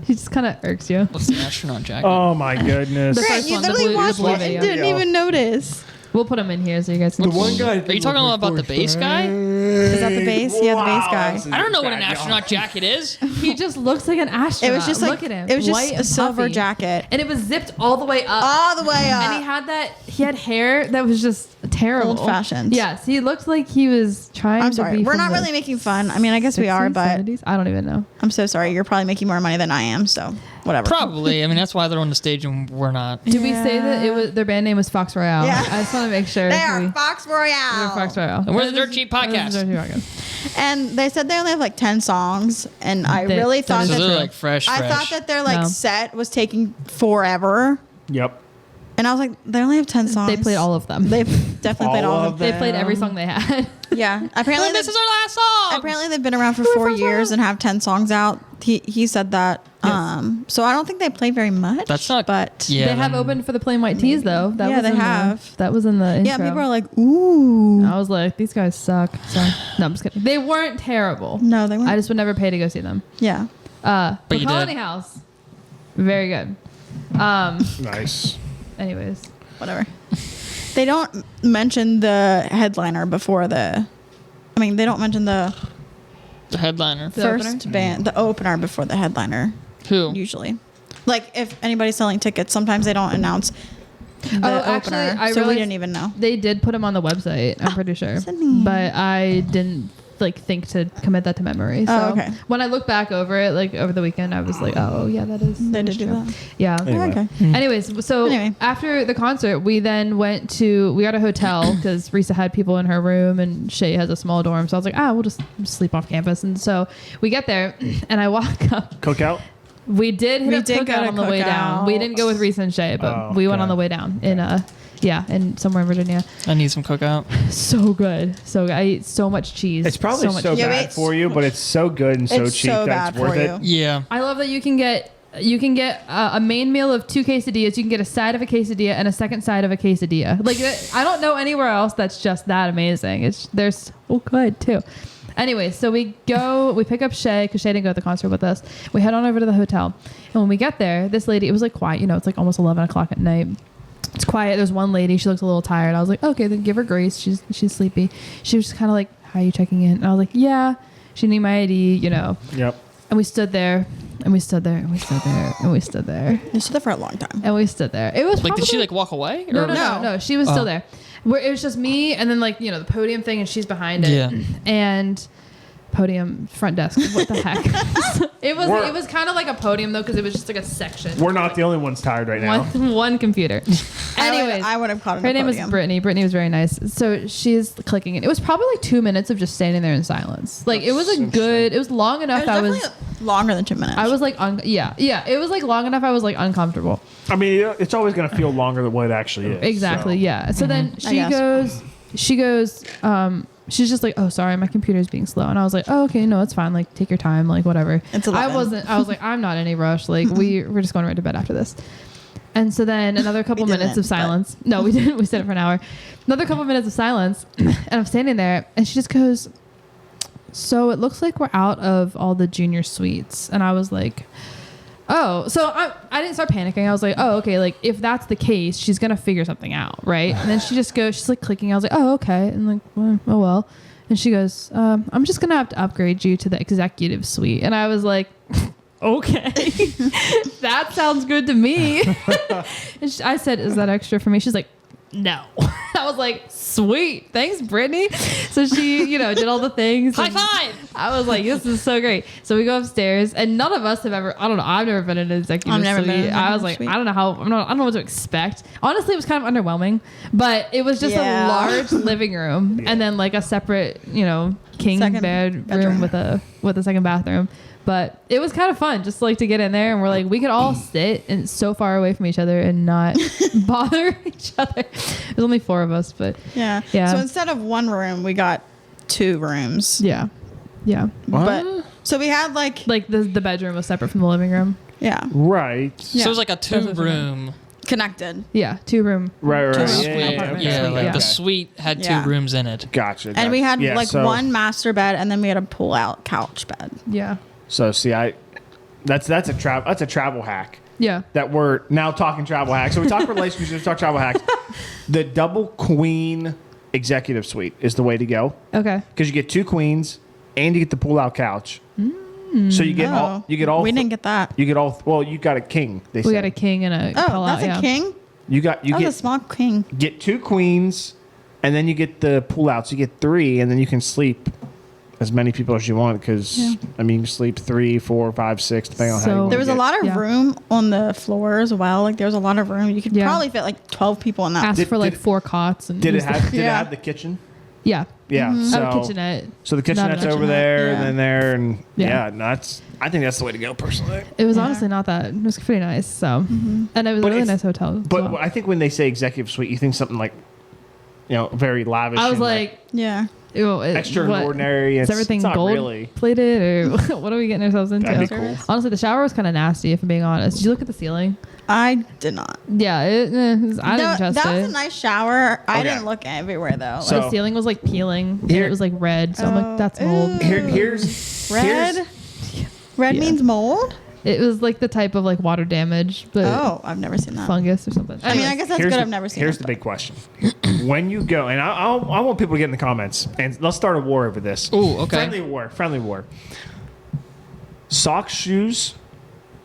He just kind of irks you. What's the astronaut jacket? Oh my goodness. The Grant, first you one, the literally blue- the watched blue it and video. didn't Yeah. even notice. We'll put him in here so you guys can. The one guy. Are you talking about the bass guy? Is that the bass? Yeah, the bass guy. I don't know what an astronaut jacket is. He just looks like an astronaut. It was just like look at him. It was just White a and silver puffy. jacket. and it was zipped all the way up. All the way up. And he had that. he had hair that was just terrible. Old-fashioned. Yes, he looked like he was trying I'm to sorry. be We're from not the really making fun. I mean, I guess we are, 60s, but 70s? I don't even know. I'm so sorry. You're probably making more money than I am, so whatever. Probably. I mean, that's why they're on the stage and we're not. Did we say that it was their band name was Fox Royale? Yeah. I just want to make sure. They are we- Fox They're Royale. Fox Royale. And we're the Dirt Cheap We're the Podcast. Dirt Cheap Podcast. And they said they only have like 10 songs, and I That- really that thought is So that they're like fresh. I thought that their like No. set was taking forever, Yep. and I was like, they only have 10 songs. They played all of them. They've definitely played all of them. They played every song they had. Yeah. Apparently, this is our last song. apparently they've been around for 4 years and have 10 songs out. He said that. So I don't think they play very much. That's not- But Yeah, they have then- opened for the Plain White Tees though. That Yeah, was they in the- have. that was in the intro. yeah, people are like, ooh. I was like, these guys suck. So no, I'm just kidding. They weren't terrible. No, they weren't. I just would never pay to go see them. Yeah. But you did. Colony House, very good. Nice. Anyways, Whatever. They don't mention the headliner before the. I mean, they don't mention the The headliner. The first opener? band, the opener before the headliner. Who? Usually, like if anybody's selling tickets, sometimes they don't announce the Oh, opener. actually, I so we realized- didn't even know. they did put them on the website. I'm pretty sure, Sydney. but I didn't think to commit that to memory. So Oh, okay. when I look back over it, like over the weekend, I was like, oh yeah, that is. They that did is do true. that. Yeah. Anyway. Okay. Anyways, so Anyway. after the concert, we then we got a hotel because Risa had people in her room and Shay has a small dorm. So I was like, we'll just sleep off campus. And so we get there and I walk up. Cookout. We did hit We a did go cookout to on the way down. We cookout. didn't go with Risa and Shay, but Oh, we went on okay. the way down in somewhere in Virginia. I need some cookout. So good. So good. I eat so much cheese. It's probably much so cheese. Yeah, bad it's for you, but it's so good and so It's cheap so that it's bad worth for it. you. Yeah. I love that you can get a main meal of 2 quesadillas. You can get a side of a quesadilla and a second side of a quesadilla. Like I don't know anywhere else that's just that amazing. They're so good too. Anyway, so we pick up Shay because Shay didn't go to the concert with us. We head on over to the hotel, and when we get there, this lady, it was like quiet. It's like almost 11 o'clock at night. It's quiet. There's one lady. She looks a little tired. I was like, okay, then give her grace. She's sleepy. She was just kind of like, how are you checking in? And I was like, yeah. She need my ID, Yep. And we stood there, and we stood there, and we stood there, and we stood there, They stood there for a long time. and we stood there. It was Like, did she probably- like walk away? No, Or- no. She was still Oh. there. Where it was just me, and then the podium thing, and she's behind it. Yeah. And podium front desk. What the heck? It was kind of like a podium though, because it was just like a section. We're not the only ones tired right now. One computer. Anyways, I would have caught it. her name is Brittany. Brittany was very nice. So she's clicking it. It was probably like 2 minutes of just standing there in silence. Like it was it was long enough. It was definitely longer than 2 minutes. I was like, yeah. It was like long enough. I was like uncomfortable. I mean, it's always going to feel longer than what it actually is. Exactly. so. Yeah. So then I guess. she goes, she's just like, oh, sorry, my computer's being slow. And I was like, oh, okay, no, it's fine. Like, take your time, like, whatever. It's I 11. was like, I'm not in any rush. Like, we're just going right to bed after this. And so then another couple We minutes didn't, of silence. No, we didn't. We stayed for an hour. Another couple minutes of silence. And I'm standing there and she just goes, so it looks like we're out of all the junior suites. And I was like, oh, so I didn't start panicking. I was like, oh, okay, like if that's the case, she's gonna figure something out, right? And then she's like clicking. I was like, oh, okay, and like, oh well. And she goes, I'm just gonna have to upgrade you to the executive suite. And I was like, okay, that sounds good to me. And I said, is that extra for me? She's like, no. I was like, sweet, thanks, Brittany. So she, did all the things. High and five! I was like, this is so great. So we go upstairs, and none of us have ever. I don't know. I've never been in an executive I've never suite. been in an I was executive like, suite. I don't know how. I don't know what to expect. Honestly, it was kind of underwhelming, but it was just Yeah. a large living room, and then like a separate, king Second bedroom bedroom. with a second bathroom. But it was kind of fun just like to get in there, and we're like, we could all sit and so far away from each other and not bother each other. There's only 4 of us, but Yeah. Yeah. So instead of one room, we got 2 rooms. yeah. But so we had like Like the bedroom was separate from the living room. yeah, Right. So it was like a That's what 2-room. connected. Yeah, 2 room. Right. Two Right. rooms. Yeah, Yeah, yeah, apartment. okay. Yeah, like Yeah. the suite had 2 Yeah. rooms in it. Gotcha. And we had Yeah, like so- one master bed, and then we had a pull-out couch bed. Yeah. So see, that's a travel hack. Yeah. That we're now talking travel hacks. So we talk relationships, we talk travel hacks. The double queen executive suite is the way to go Okay. because you get 2 queens and you get the pull-out couch. So you get all. You get all. We didn't get that. You get all. Well, you got a king. They We said. got a king and a Oh, pull-out, that's a king. You That was a small king. get 2 queens, and then you get the pull outs. You get 3, and then you can sleep as many people as you want because I mean you can sleep 3, 4, 5, 6 depending on how you want. There was a lot of Yeah. room on the floor as well. Like there was a lot of room. You could Yeah. probably fit like 12 people in that. Asked for like did- 4 cots. And Did it was have? like- Did it Yeah. have the kitchen? Yeah. Yeah. I So, have a kitchenette. so the Not a kitchenette's over kitchenette, there, yeah. and then there, and Yeah. no, I think that's the way to go personally. It was Yeah. honestly not that. It was pretty nice. So, and it was But a really it's- nice hotel. as But well. I think when they say executive suite, you think something like, very lavish. I was and, like, Yeah. ew, extraordinary. Is everything it's not gold really. plated or what are we getting ourselves into? That'd be cool. Honestly, the shower was kind of nasty. If I'm being honest, did you look at the ceiling? I did not. Yeah, I didn't trust that was it. a nice shower. I Okay. didn't look everywhere though. So- The ceiling was like peeling and Here- it was like red. So I'm Oh, like, that's mold. ew. Here's Red. Red Yeah. means mold. It was like the type of like water damage, but Oh, I've never seen that. fungus or something. I mean, I Anyways, guess that's here's good. the- I've never seen. Here's it, the but- big question: when you go, and I want people to get in the comments, and let's start a war over this. Ooh, okay. Friendly war. Socks, shoes,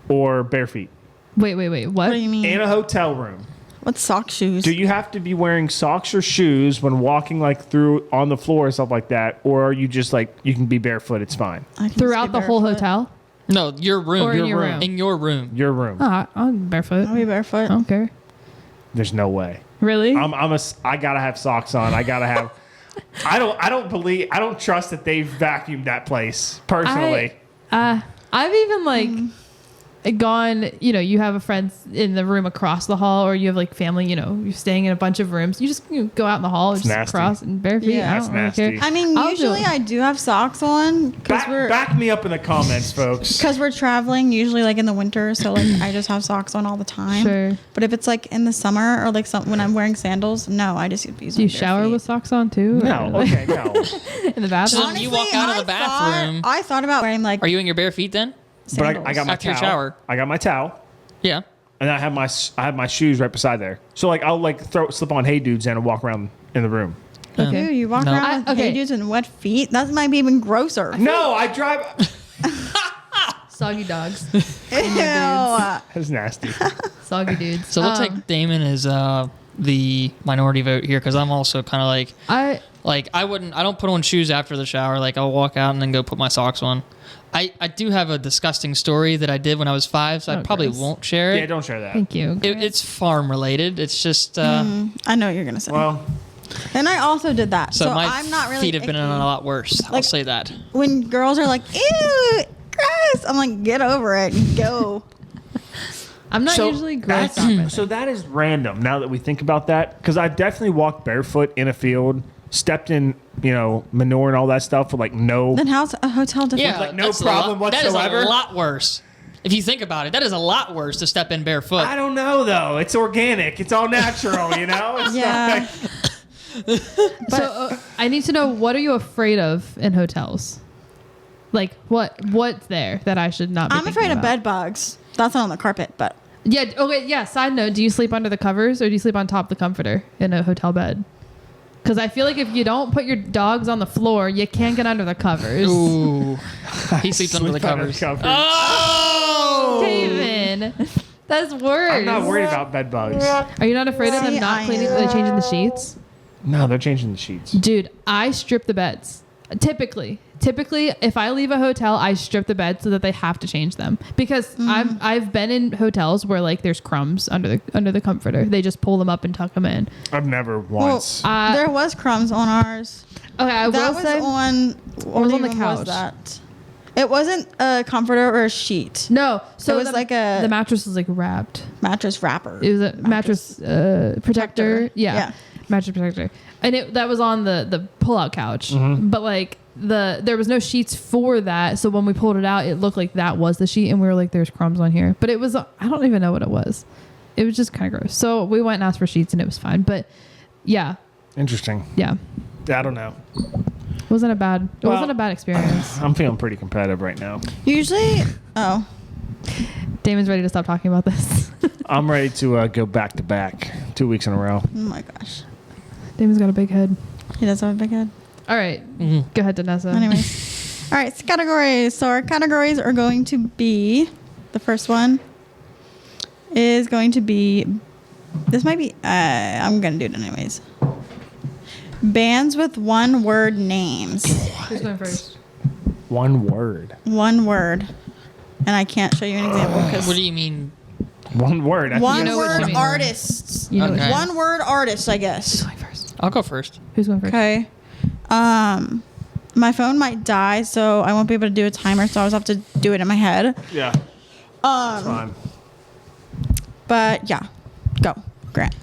or bare feet wait. What? What do you mean? in a hotel room? What's sock shoes? Do you have to be wearing socks or shoes when walking like through on the floor and stuff like that, or are you just like you can be barefoot? It's fine. I can just Throughout be the whole barefoot. hotel? No, your room. Or in your room? In your room. Your room. Oh, I'm barefoot. I'll be barefoot. I don't care. There's no way. Really? I gotta have socks on. I gotta have. I don't trust that they've vacuumed that place personally. I've even like gone, you have a friend in the room across the hall, or you have like family, you're staying in a bunch of rooms. You just go out in the hall, just nasty. cross and bare feet. Yeah. I That's don't really nasty. care. I mean, I'll do usually it. I do have socks on because back me up in the comments, folks. we're traveling usually like in the winter, so like I just have socks on all the time. Sure. But if it's like in the summer or like when I'm wearing sandals, no, I just use. Do you shower with socks on too? No, Or, okay, no. in the bathroom? Honestly, you walk out of the bathroom- I thought about wearing like Are you in your bare feet then? But sandals. I got my After your towel. shower. I got my towel, Yeah. and I have my shoes right beside there. So like I'll like slip on hey dudes and walk around in the room. Okay. Ew, you walk No. around with Okay. hey dudes and wet feet. That might be even grosser. No, I drive. Soggy dogs. Ew. That's nasty. Soggy dudes. So it looks like Damon is the minority vote here because I'm also kind of like I don't put on shoes after the shower. Like I'll walk out and then go put my socks on. I do have a disgusting story that I did when I was 5, so I Oh, probably gross. won't share Yeah, it. don't share that. Thank you. It's farm related. It's just I know what you're gonna say. Well, And I also did that. so So, my I'm not really feet have been in icky. a lot worse. I'll Like- say that. When girls are like, ew, gross, I'm like, get over it. Go. I'm not so usually grossed that's- out by so that is random. Now that we think about that, because I definitely walked barefoot in a field, stepped in, manure and all that stuff with like no. Then how's a hotel different? Yeah, like no that's problem That is whatsoever? a lot worse. If you think about it, that is a lot worse to step in barefoot. I don't know though. It's organic. It's all natural. It's Yeah. So I need to know, what are you afraid of in hotels? Like what's there that I should not be I'm thinking afraid of about? bed bugs. That's not on the carpet, but Yeah, okay, yeah, side note, do you sleep under the covers or do you sleep on top of the comforter in a hotel bed? Because I feel like if you don't put your dogs on the floor, you can't get under the covers. Ooh. He sleeps under the covers. Oh! David, that's worse. I'm not worried about bed bugs. Are you not afraid of them See, not I cleaning, am. changing the sheets? No, they're changing the sheets. Dude, I strip the beds. Typically, if I leave a hotel, I strip the bed so that they have to change them because I've been in hotels where like there's crumbs under the comforter. They just pull them up and tuck them in. I've never once. there was crumbs on ours. Okay, I That will was say on. What was on the even couch. Was that? It wasn't a comforter or a sheet. no. So It was like the mattress was like wrapped. Mattress wrapper. It was a mattress protector. Protector. Yeah. Yeah. Mattress protector. And that was on the pull-out couch. Mm-hmm. But like there was no sheets for that. So when we pulled it out, it looked like that was the sheet. And we were like, there's crumbs on here. But it was, I don't even know what it was. It was just kind of gross. So we went and asked for sheets and it was fine. But yeah. Interesting. Yeah. I don't know. It wasn't a bad experience. I'm feeling pretty competitive right now. Usually, oh, Damon's ready to stop talking about this. I'm ready to go back to back 2 weeks in a row. oh my gosh, Damon's got a big head. he does have a big head. All right. Go ahead, Danessa. Anyways, all right, so categories. So our categories are going to be, the first one is going to be This might be. I'm gonna do it anyways. Bands with one-word names. Who's going first? One word. One word, and I can't show you an example because What do you mean? One word. I think one know what you word mean. artists. You know Okay. what One word artists, I guess. Who's going first? I'll go first. Who's going first? Okay. My phone might die, so I won't be able to do a timer. So I always have to do it in my head. Yeah. Fine. But yeah, go, Grant.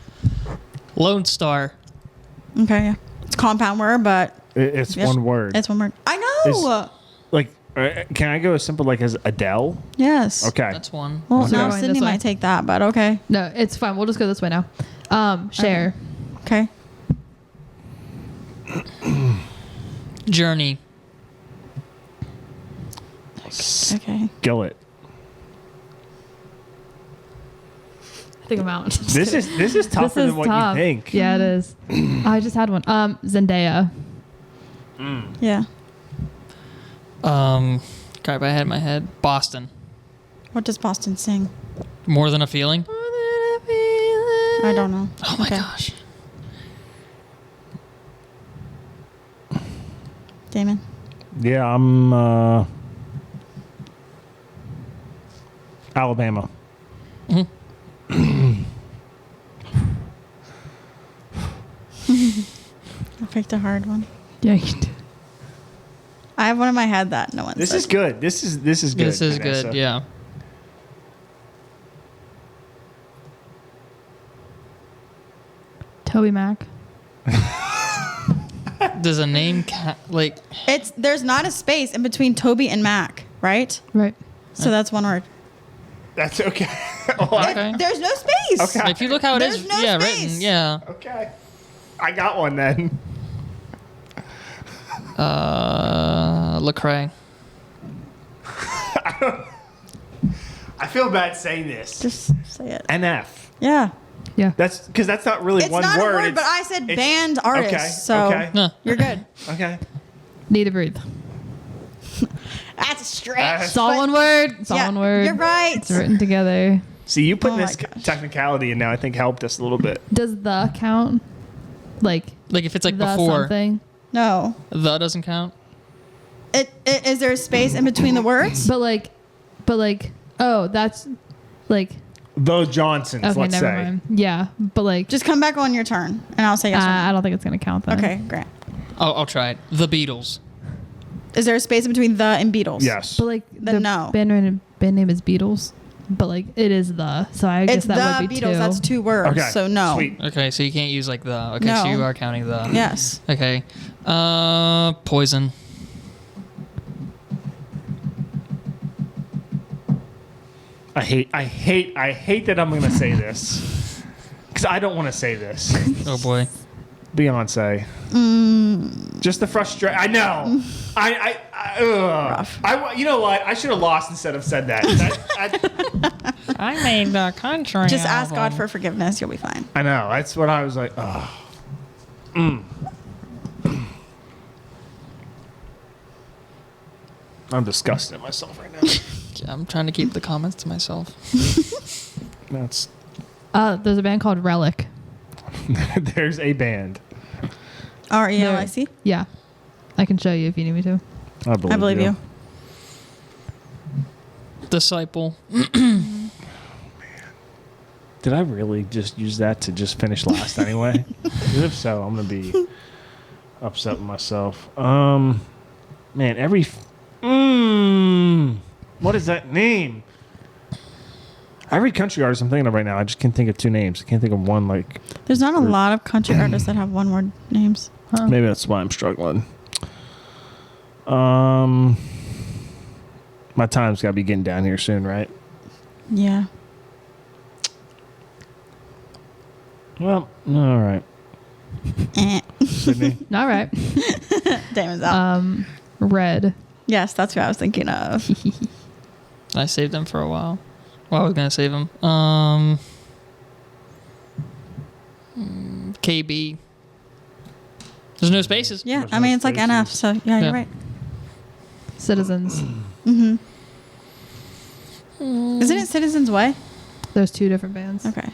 Lone Star. Okay, yeah. It's a compound word, but It's yep, one word. It's one word. I know. Like, can I go as simple like as Adele? Yes. Okay. That's one. Well, So now we're going Sydney this way. might take that, but okay. No, it's fine. We'll just go this way now. Share. Okay. Journey. Okay. Gillet. I think I'm out. This is tougher than what tough. you think. Yeah, it is. I just had one. Zendaya. Yeah. Crap, I had in my head. Boston. What does Boston sing? More Than a Feeling. I don't know. Oh my Okay. gosh. Damon. Yeah, I'm Alabama. I picked a hard one. Yeah, you did. I have one in my head that no one This said. is good. This is good. This is Vanessa. good, yeah. Toby Mac. Does a name like There's not a space in between Toby and Mac, right? Right. So that's one word. That's okay. Oh, okay? There's no space. Okay. If you look how it There's is, no yeah, space. written, yeah. Okay. I got one then. Lecrae. I feel bad saying this. Just say it. NF. Yeah. Yeah. That's because that's not really It's one not word. a word, It's- but I said it's- band artist. Okay. So okay. Huh. you're good. Okay. Need to breathe. That's a stretch. It's all one word. It's all Yeah, one word. you're right. It's written together. See, you put Oh my this gosh. technicality in now. I think helped us a little bit. Does the count? Like Like if it's like the before, something? No. the doesn't count. Is there a space in between the words? But like, oh, that's like. The Johnsons, Okay, let's never say. mind. Yeah, but like, Just come back on your turn, and I'll say yes. or no. I don't think it's gonna count then. Okay, Grant. I'll try it. The Beatles. Is there a space in between the and Beatles? Yes. But like, Then the no. band name is Beatles, but like, it is the. So I guess It's that the would be Beatles. two. That's 2 words. Okay. So no. Sweet. Okay, so you can't use like the. Okay, so No. you are counting the. Yes. Okay. Poison. I hate that I'm gonna say this because I don't want to say this. Oh boy. Beyonce. Just the frustration. I know. You know what? I should have lost instead of said that. I made the country. Just ask God for forgiveness. You'll be fine. I know. That's what I was like. Oh. I'm disgusted at myself right now. I'm trying to keep the comments to myself. That's There's a band called Relic. there's a band. RELIC. Yeah, I can show you if you need me to. I believe, I believe you. Disciple. Did I really just use that to just finish last anyway? 'Cause if so, I'm gonna be upset with myself. Man, what is that name? Every country artist I'm thinking of right now, I just can't think of 2 names. I can't think of one. Like There's not a lot of country artists that have one word names. Huh. maybe that's why I'm struggling. My time's got to be getting down here soon, right? Yeah. Well, all right. Sydney. All right. Damon's out. Red. Yes, that's who I was thinking of. I saved them for a while. Well, I was gonna save them. KB. There's no spaces. Yeah, There's I no mean, it's like NF, spaces. so yeah, Yeah. you're right. Citizens. Mm-hmm. Isn't it Citizens Way? There's 2 different bands. Okay.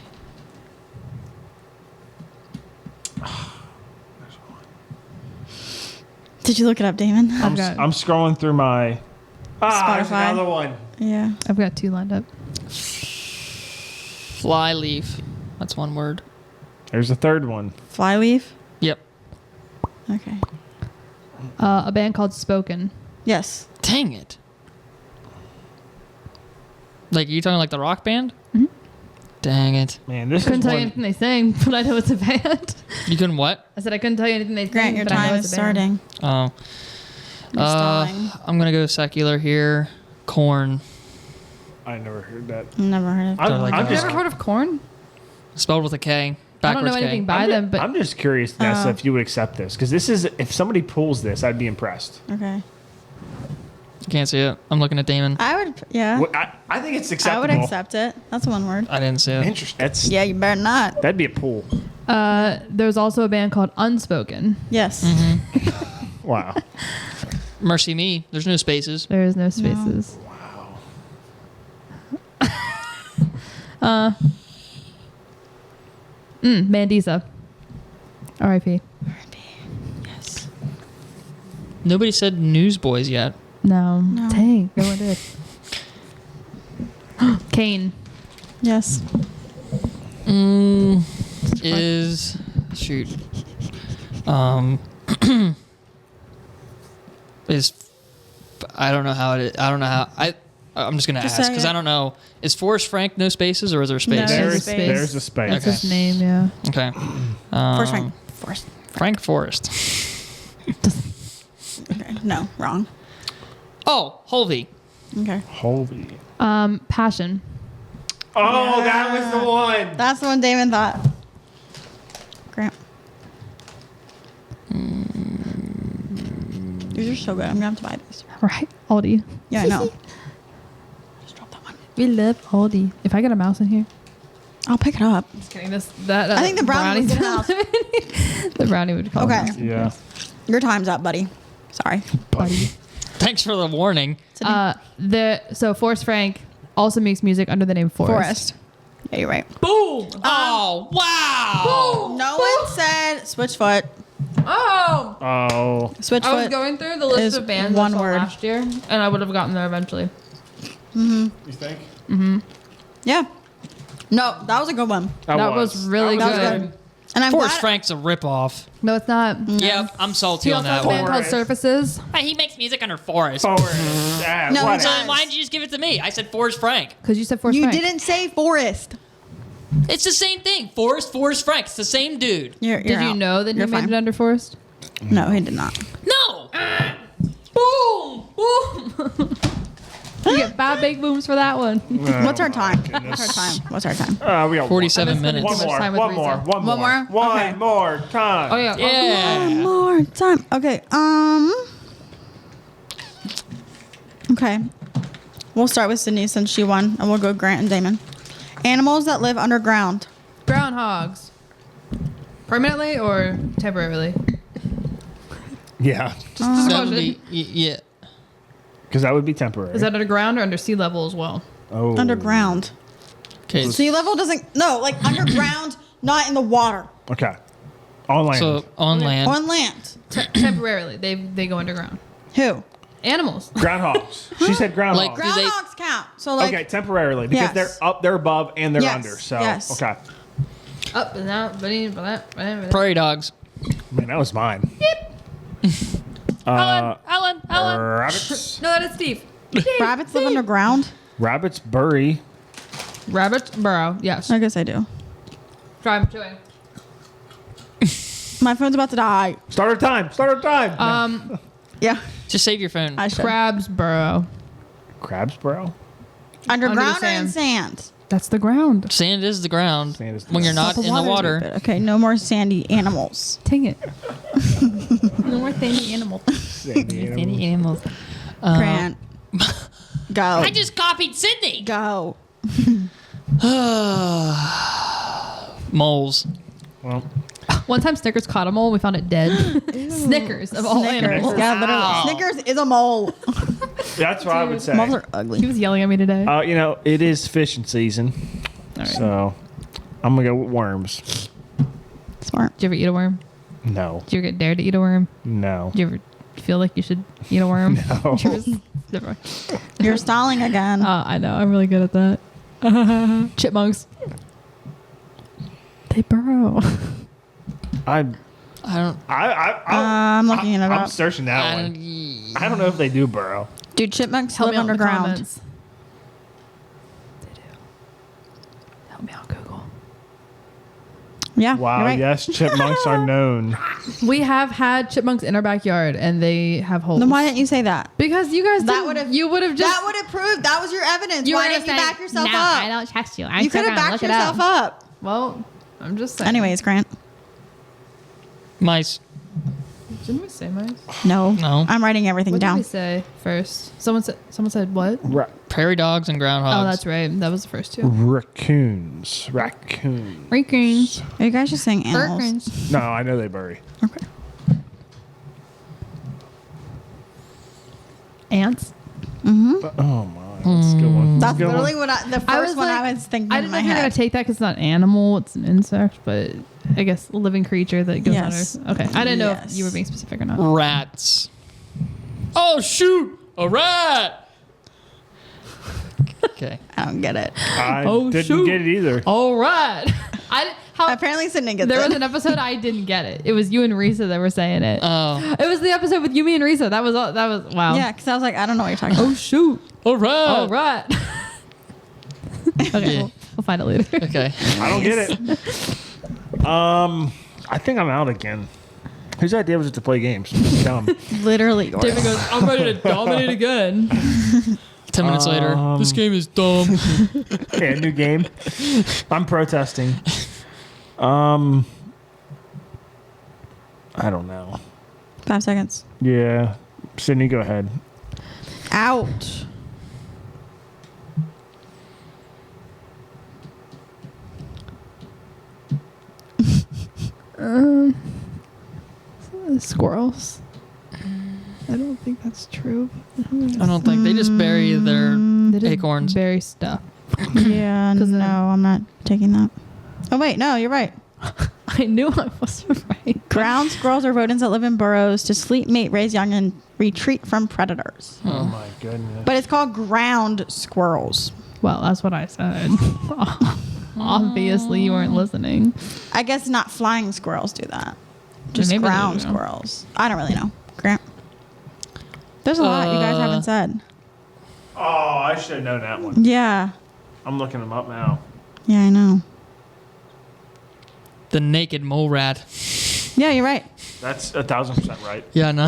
Did you look it up, Damon? I'm scrolling through my. There's Spotify. another one. Yeah. I've got 2 lined up. Flyleaf. That's one word. There's a third one. Flyleaf. Yep. Okay. A band called Spoken. Yes. Dang it. Like, are you talking like the rock band? Mm-hmm. Dang it. Man, this Couldn't is tell you one. anything they sang, but I know it's a band. You couldn't what? I said I couldn't tell you anything they Grant, sang, your but I know time it's is a band. starting. Oh. You're stalling. I'm going to go secular here. Corn. I never heard that. Never heard of it. I'm, like I'm that. You just. ever heard of Corn? Spelled with a K. I don't Backwards know anything K. by them, but I'm just curious, Nessa, if you would accept this, because this is if somebody pulls this, I'd be impressed. Okay. You can't see it. I'm looking at Damon. I would. Yeah. I think it's I acceptable. would accept it. That's one word. I didn't see it. Interesting. That's Yeah, you better not. that'd be a pull. there's also a band called Unspoken. Yes. Wow. Mercy me. There's no spaces. There is no spaces. Wow. Mandisa. R.I.P. Yes. Nobody said Newsboys yet. No. No. Dang. No one did. Kane. Yes. Is shoot. Is I don't know how it is. I don't know how I'm just gonna Just ask say because it. I don't know. Is Forrest Frank no spaces or is there space? No. There's space. there's a space. That's Okay. his name, yeah. Okay. Forrest Frank. Forrest. Frank Forrest. Okay. No, wrong. Oh, Holvey. Okay. Holy. Passion. Oh, that was the one. That's the one Damon thought. Grant. These are so good. I'm gonna have to buy these. Right. Aldi. Yeah, I know. Just drop that one. We love Aldi. If I get a mouse in here. I'll pick it up. Just kidding. That I think the brownie was brownie's in the brownie would call Okay. it. Yeah. Your time's up, buddy. Sorry. Buddy. Thanks for the warning. So Forrest Frank also makes music under the name Forrest. Forrest. Yeah, you're right. Boom. Oh, wow. No one said Switchfoot. Oh! Oh. Switchfoot. I was going through the is list of bands one I saw word. last year, and I would have gotten there eventually. You think? Yeah. No, that was a good one. That was really That was good. good. And I'm Forrest glad. Frank's a ripoff. No, it's not. Yep, I'm salty He on also that has a band one. called Forrest. Surfaces He makes music under Forrest. Forward. Yeah, No, whatever. So Yes. then why didn't you just give it to me? I said Forrest Frank. because you said Forrest You Frank. didn't say Forrest. It's the same thing. Forrest Frank. It's the same dude. You're Did you out. know that You're he made fine. it under Forrest? No, he did not. No. Boom. Boom. You get 5 big booms for that one. What's our time? goodness. What's our time? What's our time? We got 47 I've been spending minutes. too much time with one more. Risa. One more. One more? One Okay. more time. Oh yeah. Yeah. One more time. Okay. Okay. We'll start with Sydney since she won, and we'll go Grant and Damon. Animals that live underground. Groundhogs. Permanently or temporarily? Yeah. Just a That would question. be, yeah. Because that would be temporary. Is that underground or under sea level as well? oh. Underground. Okay. Sea level doesn't. No, like underground, not in the water. Okay. On land. So on land. On land. Temporarily, they go underground. Who? Animals. Groundhogs. She said groundhogs. Like- Do they- Groundhogs count. So like. okay, temporarily because Yes. they're up, they're above, and they're Yes, under. So yes. okay. Up and out, but Prairie dogs. Man, that was mine. Alan. Rabbits. No, that is Steve. Rabbits live underground. Rabbits bury. Rabbit burrow. Yes. I guess I do. Try chewing. My phone's about to die. Start our time. Start our time. Yeah. Just save your phone. I should. Crabs burrow. Crabs, bro. Underground Under or the in sand? That's the ground. Sand is the ground Sand is the when you're ground. not in the water. Stupid. Okay, no more sandy animals. Dang it. No more sandy animal. Sandy animals. animals. Grant. Go. I just copied Sydney. Go. Moles. Well, One time Snickers caught a mole. We found it dead. Snickers of all Snickers. animals. Yeah, literally. Wow. Snickers is a mole. that's what I would say. Moles are He ugly. was yelling at me today. You know, it is fishing season, All right. so I'm gonna go with worms. Smart. Did you ever eat a worm? No, Did you ever get dared to eat a worm? no. Did you ever feel like you should eat a worm? No. Never mind. You're stalling again. I know. I'm really good at that. Chipmunks. They burrow. I'm looking it I'm up. searching that one. I don't know if they do burrow. Dude, chipmunks Help live me out in the underground. comments. They do. Help me out, Google. Yeah. Wow, you're right. yes, chipmunks are known. We have had chipmunks in our backyard, and they have holes. Then why didn't you say that? Because you guys That didn't- would've- you would have just That would have proved. That was your evidence. you Why were didn't you gonna say, back yourself no, up? I don't trust you. You could have backed yourself up. Well, I'm just saying. Anyways, Grant. Mice. Didn't we say mice? No. No. I'm writing everything What did down. we say first? Someone said what? Prairie dogs and groundhogs. Oh, that's right. That was the first two. Raccoons. Raccoons. Are you guys just saying animals? Raccoons. No, I know they bury. Okay. Ants. Oh my, that's a good one. That's Good one. literally what the first one I was thinking I in didn't my know if you're gonna head. take that because it's not an animal; it's an insect, but I guess a living creature that goes Yes. under. Okay, I didn't know if Yes. you were being specific or not. Rats. Oh shoot! A rat. Okay. I don't get it. I Oh, didn't shoot. get it either. All right. Apparently, Sydney gets There it. was an episode I didn't get it. It was you and Risa that were saying it. Oh. It was the episode with you, me, and Risa. That was wow. Yeah, because I was like, I don't know what you're talking Oh about. shoot! A rat. All right. Okay, Yeah. we'll find it later. Okay. I don't get it. I think I'm out again. Whose idea was it to play games? It's dumb. Literally yours. David goes, I'm ready to dominate again. 10 minutes later. This game is dumb. Yeah, new game. I'm protesting. I don't know. 5 seconds. Yeah, Sydney, go ahead. Out. Squirrels. I don't think that's true. I don't think they just bury their They just acorns. bury stuff. Yeah, 'Cause no, I'm not taking that. Oh, wait, no, you're right. I knew I wasn't right. Ground squirrels are rodents that live in burrows to sleep, mate, raise young, and retreat from predators. Oh my goodness. But it's called ground squirrels. Well, that's what I said. Obviously, you weren't listening. I guess not flying squirrels do that. Just Maybe they ground do. squirrels. I don't really know. Grant. There's a lot you guys haven't said. Oh, I should have known that one. Yeah. I'm looking them up now. Yeah, I know. The naked mole rat. Yeah, you're right. That's 1,000% right. Yeah, no.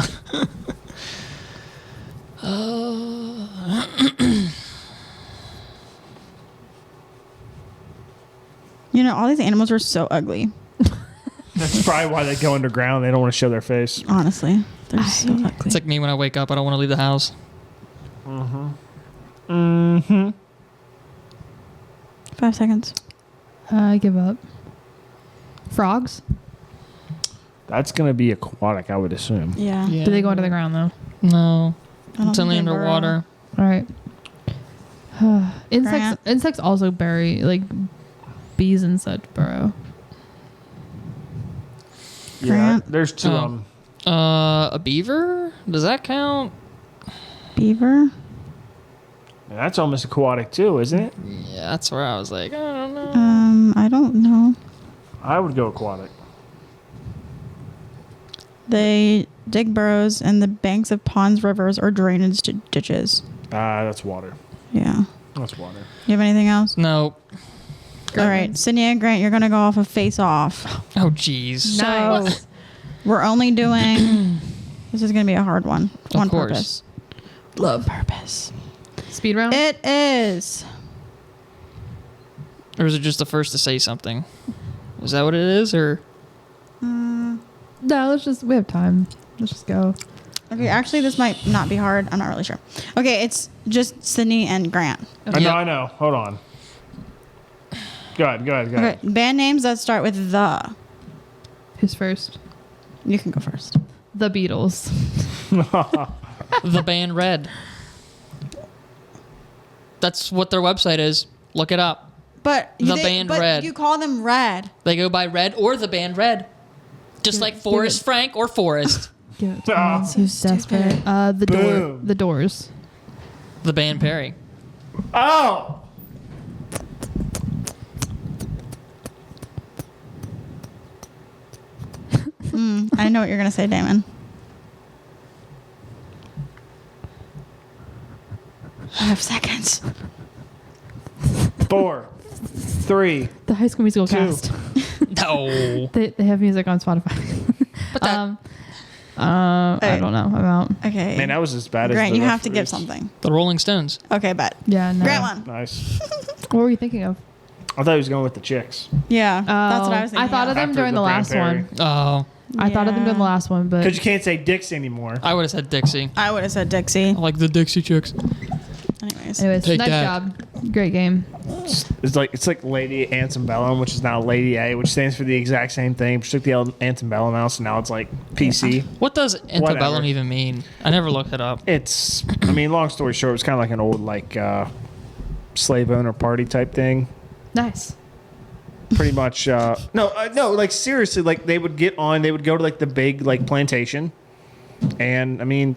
You know, all these animals are so ugly. That's probably why they go underground. They don't want to show their face. Honestly. They're so ugly. It's like me when I wake up. I don't want to leave the house. 5 seconds. I give up. Frogs? That's going to be aquatic, I would assume. Yeah. Yeah. Do they go under the ground though? No. I don't It's only think they burrow. underwater. All right. Grant? Insects also bury, like bees and such burrow. Yeah, Grant? there's two of Oh. them. A beaver? Does that count? Beaver? That's almost aquatic too, isn't it? Yeah, that's where I was like, I don't know. I don't know. I would go aquatic. They dig burrows in the banks of ponds, rivers, or drainage ditches. That's water. Yeah. That's water. You have anything else? No. All right. Sydney and Grant, you're going to go off of face off. Oh, jeez. Nice. We're only doing... This is going to be a hard one. Of On course. purpose. Love. Purpose. Speed round? It is. Or is it just the first to say something? Is that what it is? Or No, we have time. Let's just go. Okay, actually, this might not be hard. I'm not really sure. Okay, it's just Sydney and Grant. I know, Yep. I know. Hold on. Go ahead. Okay, band names that start with the. Who's first? You can go first. The Beatles. the band Red. That's what their website is. Look it up. But The band Red. you call them Red. They go by Red or the band Red. Just like Forrest Frank or Forrest. Give it. Ah. So desperate. Boom. The Doors. The band Perry. Oh! I know what you're gonna say, Damon. 5 seconds. 4, 3. The High School Musical 2. cast. No. They have music on Spotify. But that, I don't know about. Okay. Man, that was as bad as Grant, the you have to give referees. something. the Rolling Stones. Okay, bet. Yeah, no. Grant one. Nice. What were you thinking of? I thought he was going with the Chicks. Yeah, that's what I was thinking. I thought of them After during the last Grant one. Oh, I thought of them during the last one, but Because you can't say Dix anymore. I would have said Dixie. I would have said Dixie. I like the Dixie Chicks. Anyways. Take nice that. job. Great game. It's like Lady Antebellum, which is now Lady A, which stands for the exact same thing. She took the Antebellum out, so now it's like PC. What does antebellum Whatever. even mean? I never looked it up. It's, I mean, long story short, it's kind of like an old like slave owner party type thing. Nice. Pretty much. No, like seriously, like they would go to like the big like plantation, and I mean,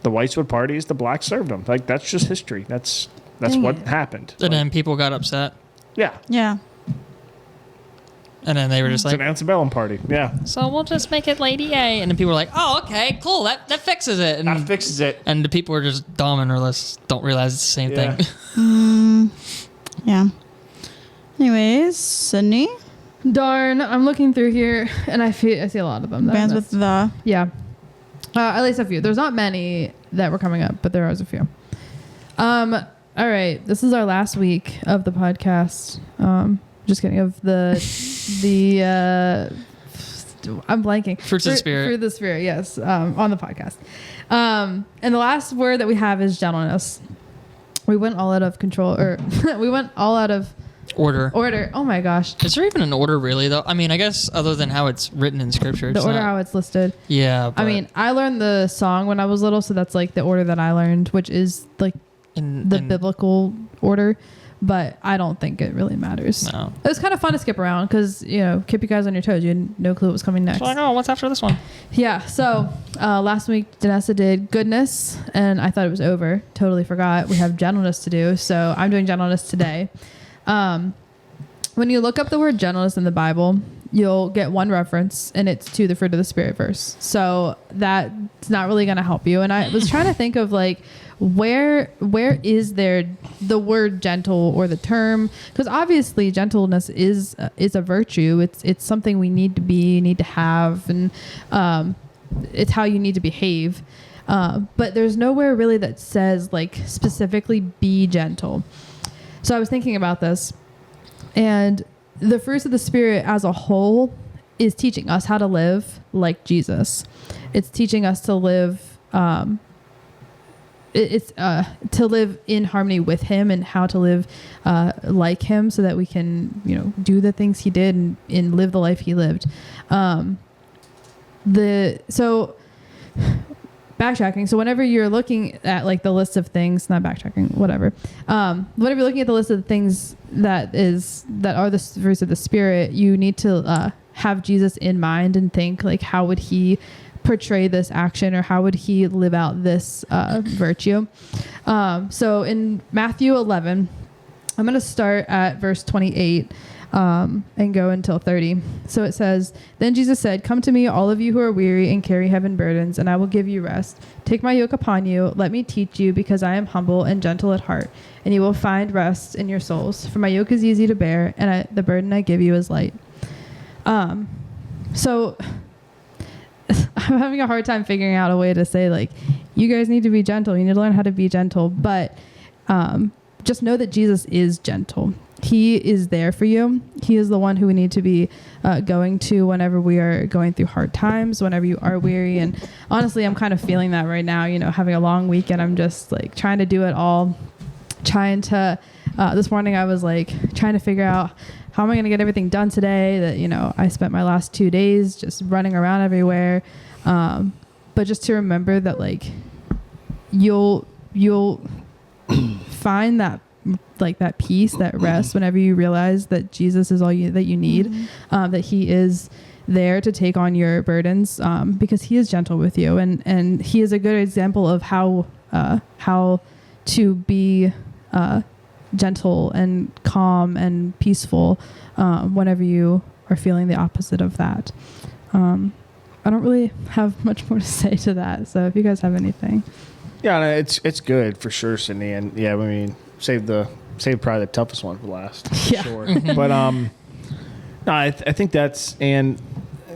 the whites would parties, the blacks served them. Like that's just history. That's Dang what it. happened. And Like, then people got upset. yeah, Yeah. And then they were just it's like, an antebellum party. Yeah, so we'll just make it Lady A. And then people were like, oh, okay, cool. That fixes it. that And, fixes it. and the people are just dumb and don't realize it's the same Yeah. thing. Yeah. Anyways, Sydney. Darn, I'm looking through here and I see a lot of them. that I Bands with missed. the. Yeah. At least a few. There's not many that were coming up, but there was a few. All right. This is our last week of the podcast. Just kidding. Of the I'm blanking. Fruits of the Spirit. Fruit of the Spirit, yes. On the podcast. And the last word that we have is gentleness. We went all out of control, or we went all out of Order. order. Oh my gosh. Is there even an order really though? I mean, I guess other than how it's written in scripture. The it's order not- how it's listed. Yeah. I but mean, I learned the song when I was little, so that's like the order that I learned, which is like the biblical order, but I don't think it really matters. No. It was kind of fun to skip around because, keep you guys on your toes. You had no clue what was coming next. So I know what's after this one. Yeah. So last week, Danessa did goodness, and I thought it was over. Totally forgot. We have gentleness to do, so I'm doing gentleness today. When you look up the word gentleness in the Bible, you'll get one reference, and it's to the fruit of the Spirit verse. So that's not really going to help you. And I was trying to think of like, where is there the word gentle or the term? Because obviously gentleness is a virtue. It's something we need to be, need to have, and it's how you need to behave. But there's nowhere really that says like specifically be gentle. So I was thinking about this, and the fruits of the Spirit as a whole is teaching us how to live like Jesus. It's teaching us to live, to live in harmony with Him, and how to live like Him, so that we can, do the things He did and live the life He lived. Backtracking. So whenever you're looking at like the list of things, not backtracking, whatever. Whenever you're looking at the list of the things that are the fruits of the Spirit, you need to have Jesus in mind and think like, how would He portray this action, or how would He live out this virtue? So in Matthew 11, I'm going to start at verse 28. And go until 30. So it says, "Then Jesus said, 'Come to me, all of you who are weary and carry heavy burdens, and I will give you rest. Take my yoke upon you. Let me teach you, because I am humble and gentle at heart, and you will find rest in your souls. For my yoke is easy to bear, and the burden I give you is light.'" So I'm having a hard time figuring out a way to say like, you guys need to be gentle. You need to learn how to be gentle, but just know that Jesus is gentle. He is there for you. He is the one who we need to be going to whenever we are going through hard times, whenever you are weary. And honestly, I'm kind of feeling that right now, having a long weekend. I'm just like trying to do it all. This morning I was like trying to figure out how am I going to get everything done today that, I spent my last 2 days just running around everywhere. But just to remember that like you'll find that peace, that rest, whenever you realize that Jesus is all that you need, that He is there to take on your burdens, because he is gentle with you, and he is a good example of how to be gentle and calm and peaceful whenever you are feeling the opposite of that. I don't really have much more to say to that. So if you guys have anything. Yeah, no, it's good for sure, Sydney. And yeah, I mean, save probably the toughest one for last. For Yeah. sure. But no, I think that's, and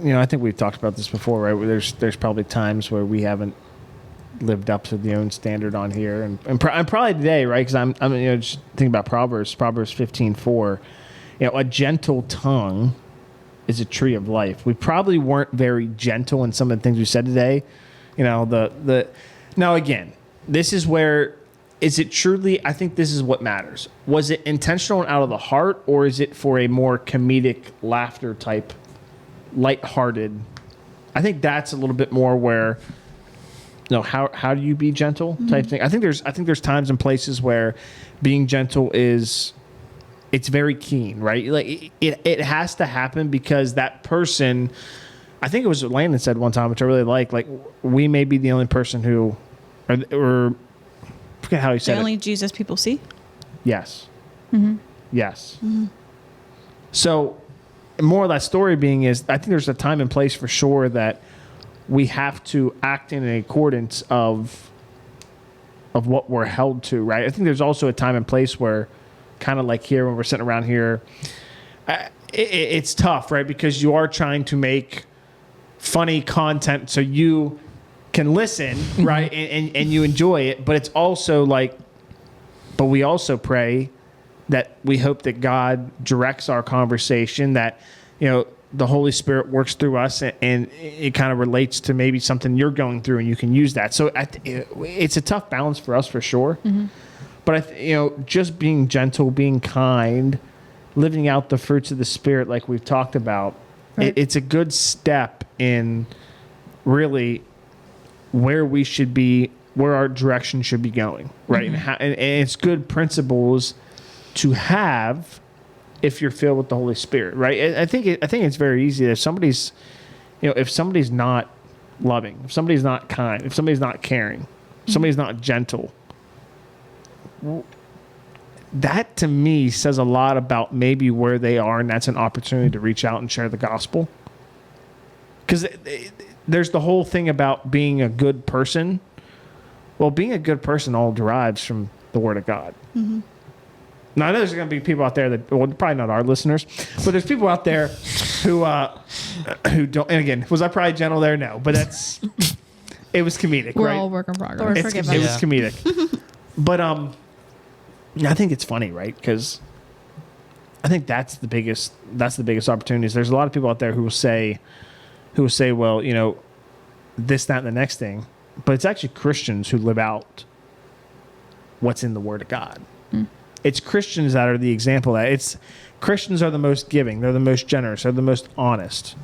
I think we've talked about this before, right? Where there's probably times where we haven't lived up to the own standard on here, and probably today, right? Because I'm just thinking about Proverbs 15:4. A gentle tongue is a tree of life. We probably weren't very gentle in some of the things we said today. Now again, this is where, is it truly, I think this is what matters. Was it intentional and out of the heart, or is it for a more comedic laughter type, lighthearted? I think that's a little bit more where, how do you be gentle type thing. I think there's times and places where being gentle it's very keen, right? Like it has to happen because that person, I think it was what Landon said one time, which I really like we may be the only person who, or forget how he said The it. only Jesus people see. Yes. Mm-hmm. Yes. Mm-hmm. So, more of that story being is, I think there's a time and place for sure that we have to act in accordance of what we're held to, right? I think there's also a time and place where, kind of like here when we're sitting around here, it's tough, right? Because you are trying to make funny content so you can listen, right? and you enjoy it, but it's also but we also pray that we hope that God directs our conversation, that, the Holy Spirit works through us and it kind of relates to maybe something you're going through and you can use that. So it's a tough balance for us for sure. Mm-hmm. But, just being gentle, being kind, living out the fruits of the Spirit like we've talked about, right. It's a good step in really where we should be, where our direction should be going, right? Mm-hmm. And it's good principles to have if you're filled with the Holy Spirit, right? I think it's very easy if somebody's not loving, if somebody's not kind, if somebody's not caring, if somebody's not gentle, that to me says a lot about maybe where they are, and that's an opportunity to reach out and share the gospel. Because there's the whole thing about being a good person. Well, being a good person all derives from the Word of God. Mm-hmm. Now, I know there's going to be people out there that, well, probably not our listeners, but there's people out there who don't. And again, was I probably gentle there? No, but it was comedic. We're right? all work in progress. It was comedic. But I think it's funny, right? Because I think that's the biggest opportunities. There's a lot of people out there who will say, well, this, that, and the next thing, but it's actually Christians who live out what's in the Word of God. It's Christians that are the example of that. Christians are the most giving. They're the most generous. They're the most honest.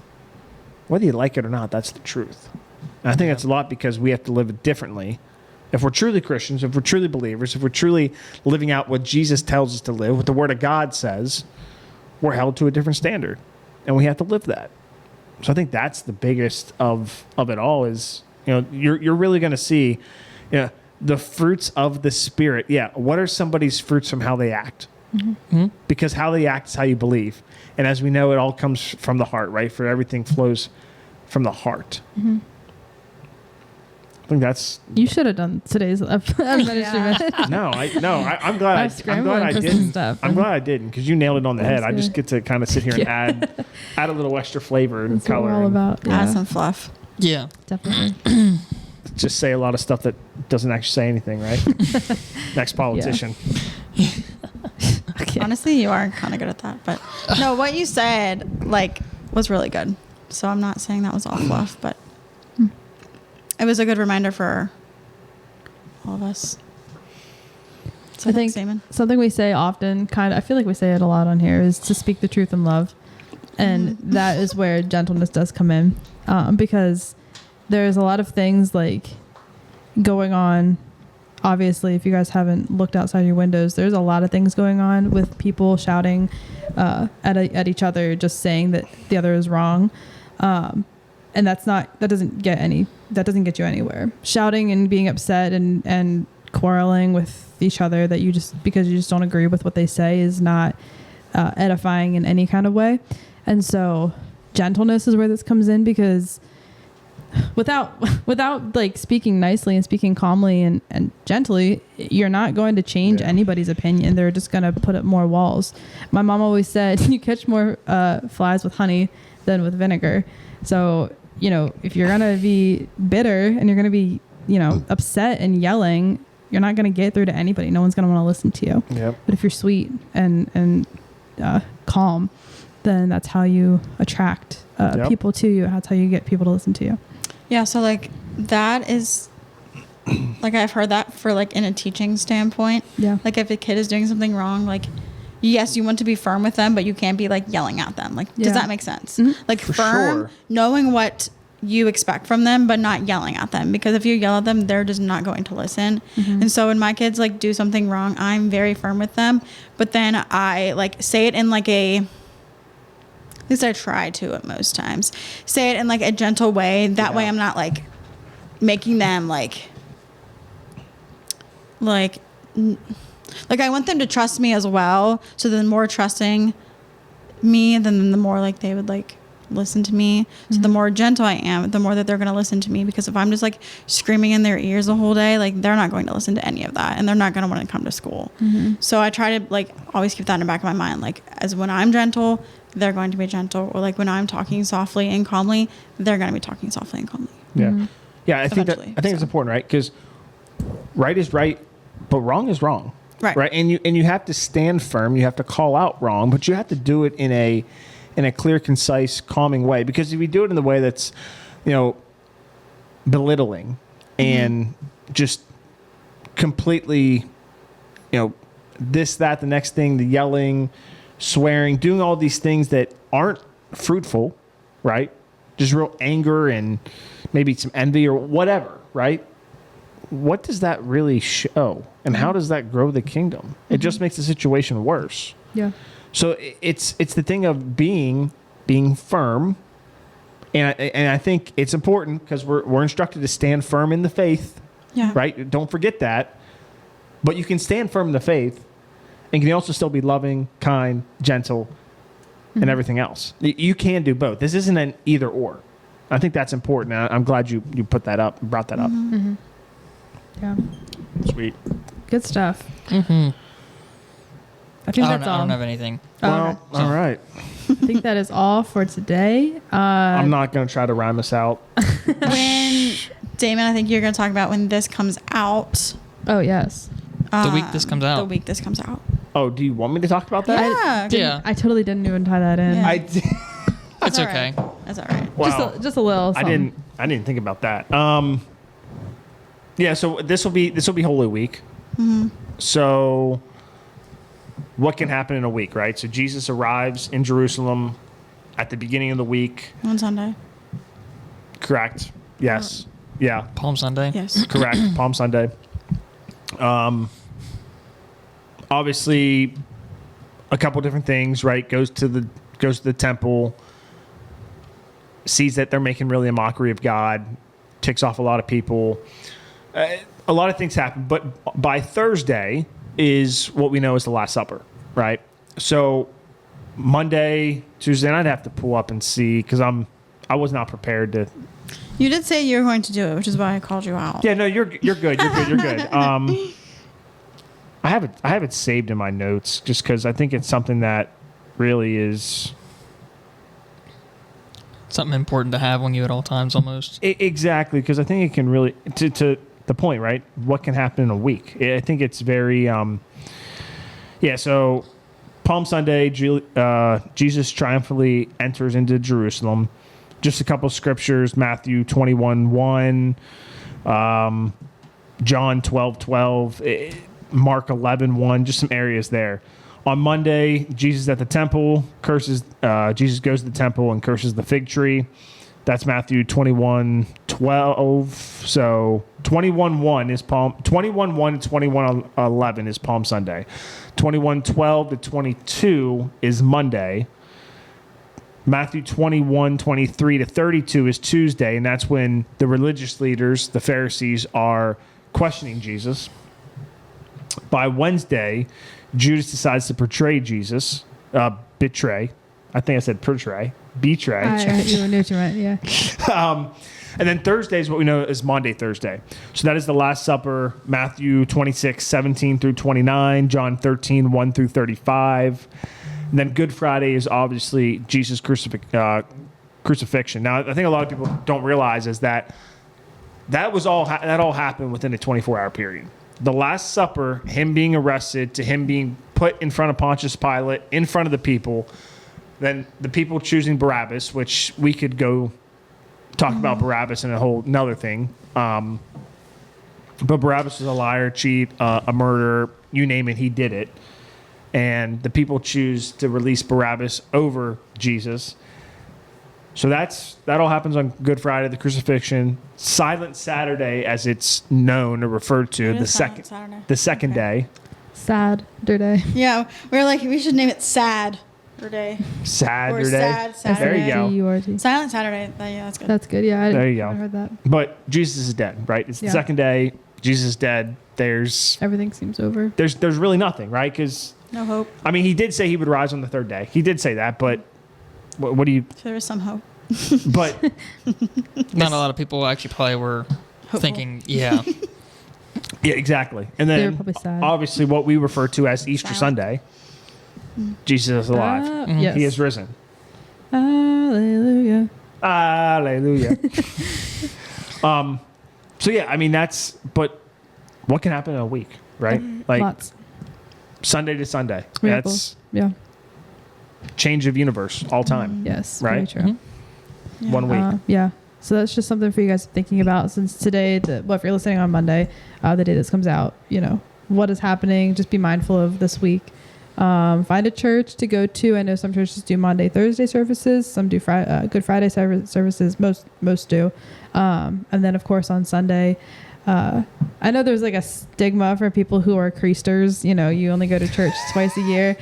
Whether you like it or not, that's the truth. And I think that's a lot because we have to live it differently. If we're truly Christians, if we're truly believers, if we're truly living out what Jesus tells us to live, what the Word of God says, we're held to a different standard. And we have to live that. So I think that's the biggest of it all is, you're really going to see, the fruits of the Spirit. Yeah. What are somebody's fruits from how they act? Mm-hmm. Because how they act is how you believe. And as we know, it all comes from the heart, right? For everything flows from the heart. Mm-hmm. I think that's... You should have done today's management. No, I'm glad I didn't. I'm glad I didn't because you nailed it on the head. I just get to kind of sit here and add a little extra flavor and that's color. What we're all about. Add some fluff. Yeah. Definitely. Just say a lot of stuff that doesn't actually say anything, right? Next politician. Okay. Honestly, you are kind of good at that. But no, what you said, was really good. So I'm not saying that was all fluff, but it was a good reminder for all of us. So I think something we say often, I feel like we say it a lot on here, is to speak the truth in love. And that is where gentleness does come in. Because there's a lot of things going on. Obviously, if you guys haven't looked outside your windows, there's a lot of things going on with people shouting at each other, just saying that the other is wrong. And that doesn't get you anywhere. Shouting and being upset and quarreling with each other because you just don't agree with what they say is not edifying in any kind of way. And so gentleness is where this comes in, because without like speaking nicely and speaking calmly and gently, you're not going to change anybody's opinion. They're just going to put up more walls. My mom always said you catch more flies with honey than with vinegar. So, if you're going to be bitter and you're going to be, upset and yelling, you're not going to get through to anybody. No one's going to want to listen to you. Yep. But if you're sweet and calm, then that's how you attract people to you. That's how you get people to listen to you. Yeah, so like that is like I've heard that for like in a teaching standpoint. Yeah. Like if a kid is doing something wrong, like yes, you want to be firm with them, but you can't be like yelling at them. Like does that make sense? Mm-hmm. Like For firm, sure. knowing what you expect from them, but not yelling at them, because if you yell at them, they're just not going to listen. Mm-hmm. And so when my kids like do something wrong, I'm very firm with them, but then I like say it in like at least I try to at most times. Say it in like a gentle way. That way I'm not like making them like I want them to trust me as well. So the more trusting me, then the more like they would like listen to me. So the more gentle I am, the more that they're going to listen to me, because if I'm just like screaming in their ears the whole day, like they're not going to listen to any of that, and they're not going to want to come to school. So I try to like always keep that in the back of my mind. Like as when I'm gentle, they're going to be gentle, or like when I'm talking softly and calmly, they're going to be talking softly and calmly. Yeah. Yeah. I think Eventually, it's important, right? Because right is right, but wrong is wrong. Right. And you have to stand firm. You have to call out wrong, but you have to do it in a clear, concise, calming way. Because if you do it in the way that's, belittling and just completely, this, that, the next thing, the yelling, swearing, doing all these things that aren't fruitful, right? Just real anger and maybe some envy or whatever, right? What does that really show? And how does that grow the kingdom? It just makes the situation worse. Yeah. So it's the thing of being firm, and I think it's important because we're instructed to stand firm in the faith. Yeah. Right. Don't forget that. But you can stand firm in the faith, and can also still be loving, kind, gentle, and everything else. You can do both. This isn't an either or. I think that's important. And I'm glad you put that up, brought that up. Mm-hmm. Yeah. Sweet. Good stuff. Mm-hmm. I think that's I all. don't have anything. Well, all right. I think that is all for today. I'm not going to try to rhyme us out. When Damon, I think you're going to talk about when this comes out. Oh, yes. The week this comes out. The week this comes out. Oh, do you want me to talk about that? Yeah. Yeah. I totally didn't even tie that in. Yeah. I did. It's all okay. right. That's all right. Wow. Just a little. I Something. didn't think about that. Yeah. So this will be Holy Week. So what can happen in a week, right? So Jesus arrives in Jerusalem at the beginning of the week. On Sunday. Correct. Yes. Yeah. Palm Sunday. Yes. Correct. Palm Sunday. Obviously, a couple different things, right? Goes to the temple, sees that they're making really a mockery of God, ticks off a lot of people. A lot of things happen, but by Thursday is what we know as the Last Supper, right? So Monday, Tuesday, and I'd have to pull up and see because I was not prepared to. You did say you were going to do it, which is why I called you out. Yeah, no, you're good. You're good. You're good. I have it saved in my notes just because I think it's something that really is Something important to have on you at all times, almost. exactly because I think it can really to the point, right? What can happen in a week? I think it's very So Palm Sunday, Jesus triumphantly enters into Jerusalem. Just a couple of scriptures: Matthew 21:1, John 12:12. Mark 11:1, just some areas there. On Monday, Jesus at the temple Jesus goes to the temple and curses the fig tree. That's Matthew 21:12. So 21:1 is 21:1 to 21:11 is Palm Sunday. 21:12 to 22 is Monday. Matthew 21, 23 to 32 is Tuesday, and that's when the religious leaders, the Pharisees, are questioning Jesus. By Wednesday, Judas decides to betray Jesus. Betray. I think I said betray. Betray. You knew what you meant, yeah. And then Thursday is what we know is Maundy Thursday. So that is the Last Supper, Matthew 26, 17 through 29, John 13, 1 through 35. And then Good Friday is obviously Jesus' crucifixion. Now, I think a lot of people don't realize is that all happened within a 24-hour period. The Last Supper, him being arrested, to him being put in front of Pontius Pilate, in front of the people, then the people choosing Barabbas, which we could go talk about Barabbas and a whole another thing. But Barabbas was a liar, cheat, a murderer, you name it, he did it. And the people choose to release Barabbas over Jesus. So that all happens on Good Friday, the crucifixion. Silent Saturday, as it's known or referred to, the second day. Sad day. Yeah, we were like, we should name it Sad Day. Saturday. Sad Saturday. There you go. S-A-D-U-R-T. Silent Saturday. Yeah, that's good. That's good, yeah. There you go. I heard that. But Jesus is dead, right? It's the second day. Jesus is dead. Everything seems over. There's really nothing, right? Because no hope. I mean, he did say he would rise on the third day. He did say that, but what do you? So there is some hope. But not a lot of people actually probably were thinking, yeah. Yeah, exactly. And They were then probably sad. obviously what we refer to as Easter Sunday, Jesus is alive. Yes. He is risen. Hallelujah. Hallelujah. So yeah, I mean but what can happen in a week, right? Like Lots. Sunday to Sunday. Miracles. That's Yeah. change of universe all time. Yes. Right? Very true. Yeah. 1 week. Yeah. So that's just something for you guys thinking about since today, if you're listening on Monday, the day this comes out, what is happening. Just be mindful of this week. Find a church to go to. I know some churches do Monday, Thursday services. Some do Good Friday services. Most do. And then, of course, on Sunday, I know there's like a stigma for people who are creasters. You only go to church twice a year.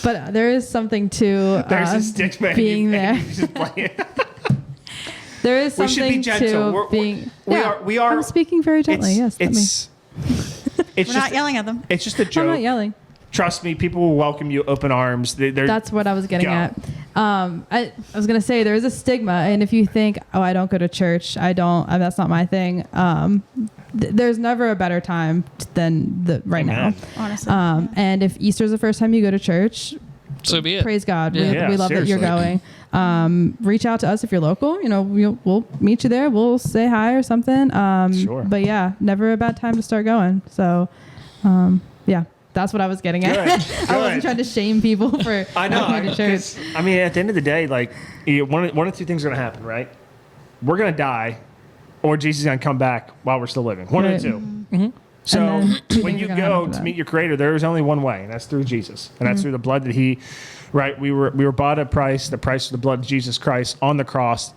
But there is something to There's a stigma being there. There is We should be something gentle. to being. We are. I'm speaking very gently. Yes. It's We're not yelling at them. It's just a I'm joke. not yelling. Trust me, people will welcome you open arms. That's what I was getting Go. at. I was gonna say there is a stigma, and if you think, oh, I don't go to church, that's not my thing. There's never a better time than right now. Honestly. And if Easter's the first time you go to church, So be it. praise God. Yeah. We love that you're seriously. going. Reach out to us if you're local. We'll meet you there. We'll say hi or something. Sure. But yeah, never a bad time to start going. So, yeah. That's what I was getting at. Good. I wasn't trying to shame people for I know. not going to church. I mean, at the end of the day, like one of two things are going to happen, right? We're going to die, or Jesus is going to come back while we're still living. One of the two. Mm-hmm. So And then two when things you are gonna go happen to to that. meet your Creator, there is only one way, and that's through Jesus, and that's through the blood that He. Right, we were bought at a price. The price of the blood of Jesus Christ on the cross.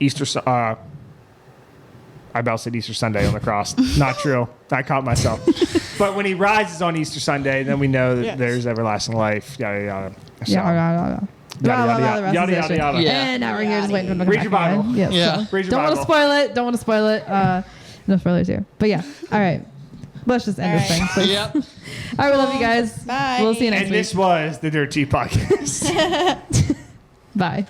I about said Easter Sunday on the cross. Not true. I caught myself. But when He rises on Easter Sunday, then we know that there's everlasting life. Yada yada. So, Yeah. yada yada yada. Yeah. And now we're here just waiting for them to Read come your back Bible. again. Yes. Yeah. Read your Don't want to Bible. spoil it. No spoilers here. But yeah. All right. Let's just end this thing. Please. Yep. All right. We love you guys. Bye. We'll see you next And week. this was the Dirt Cheap Podcast. Bye.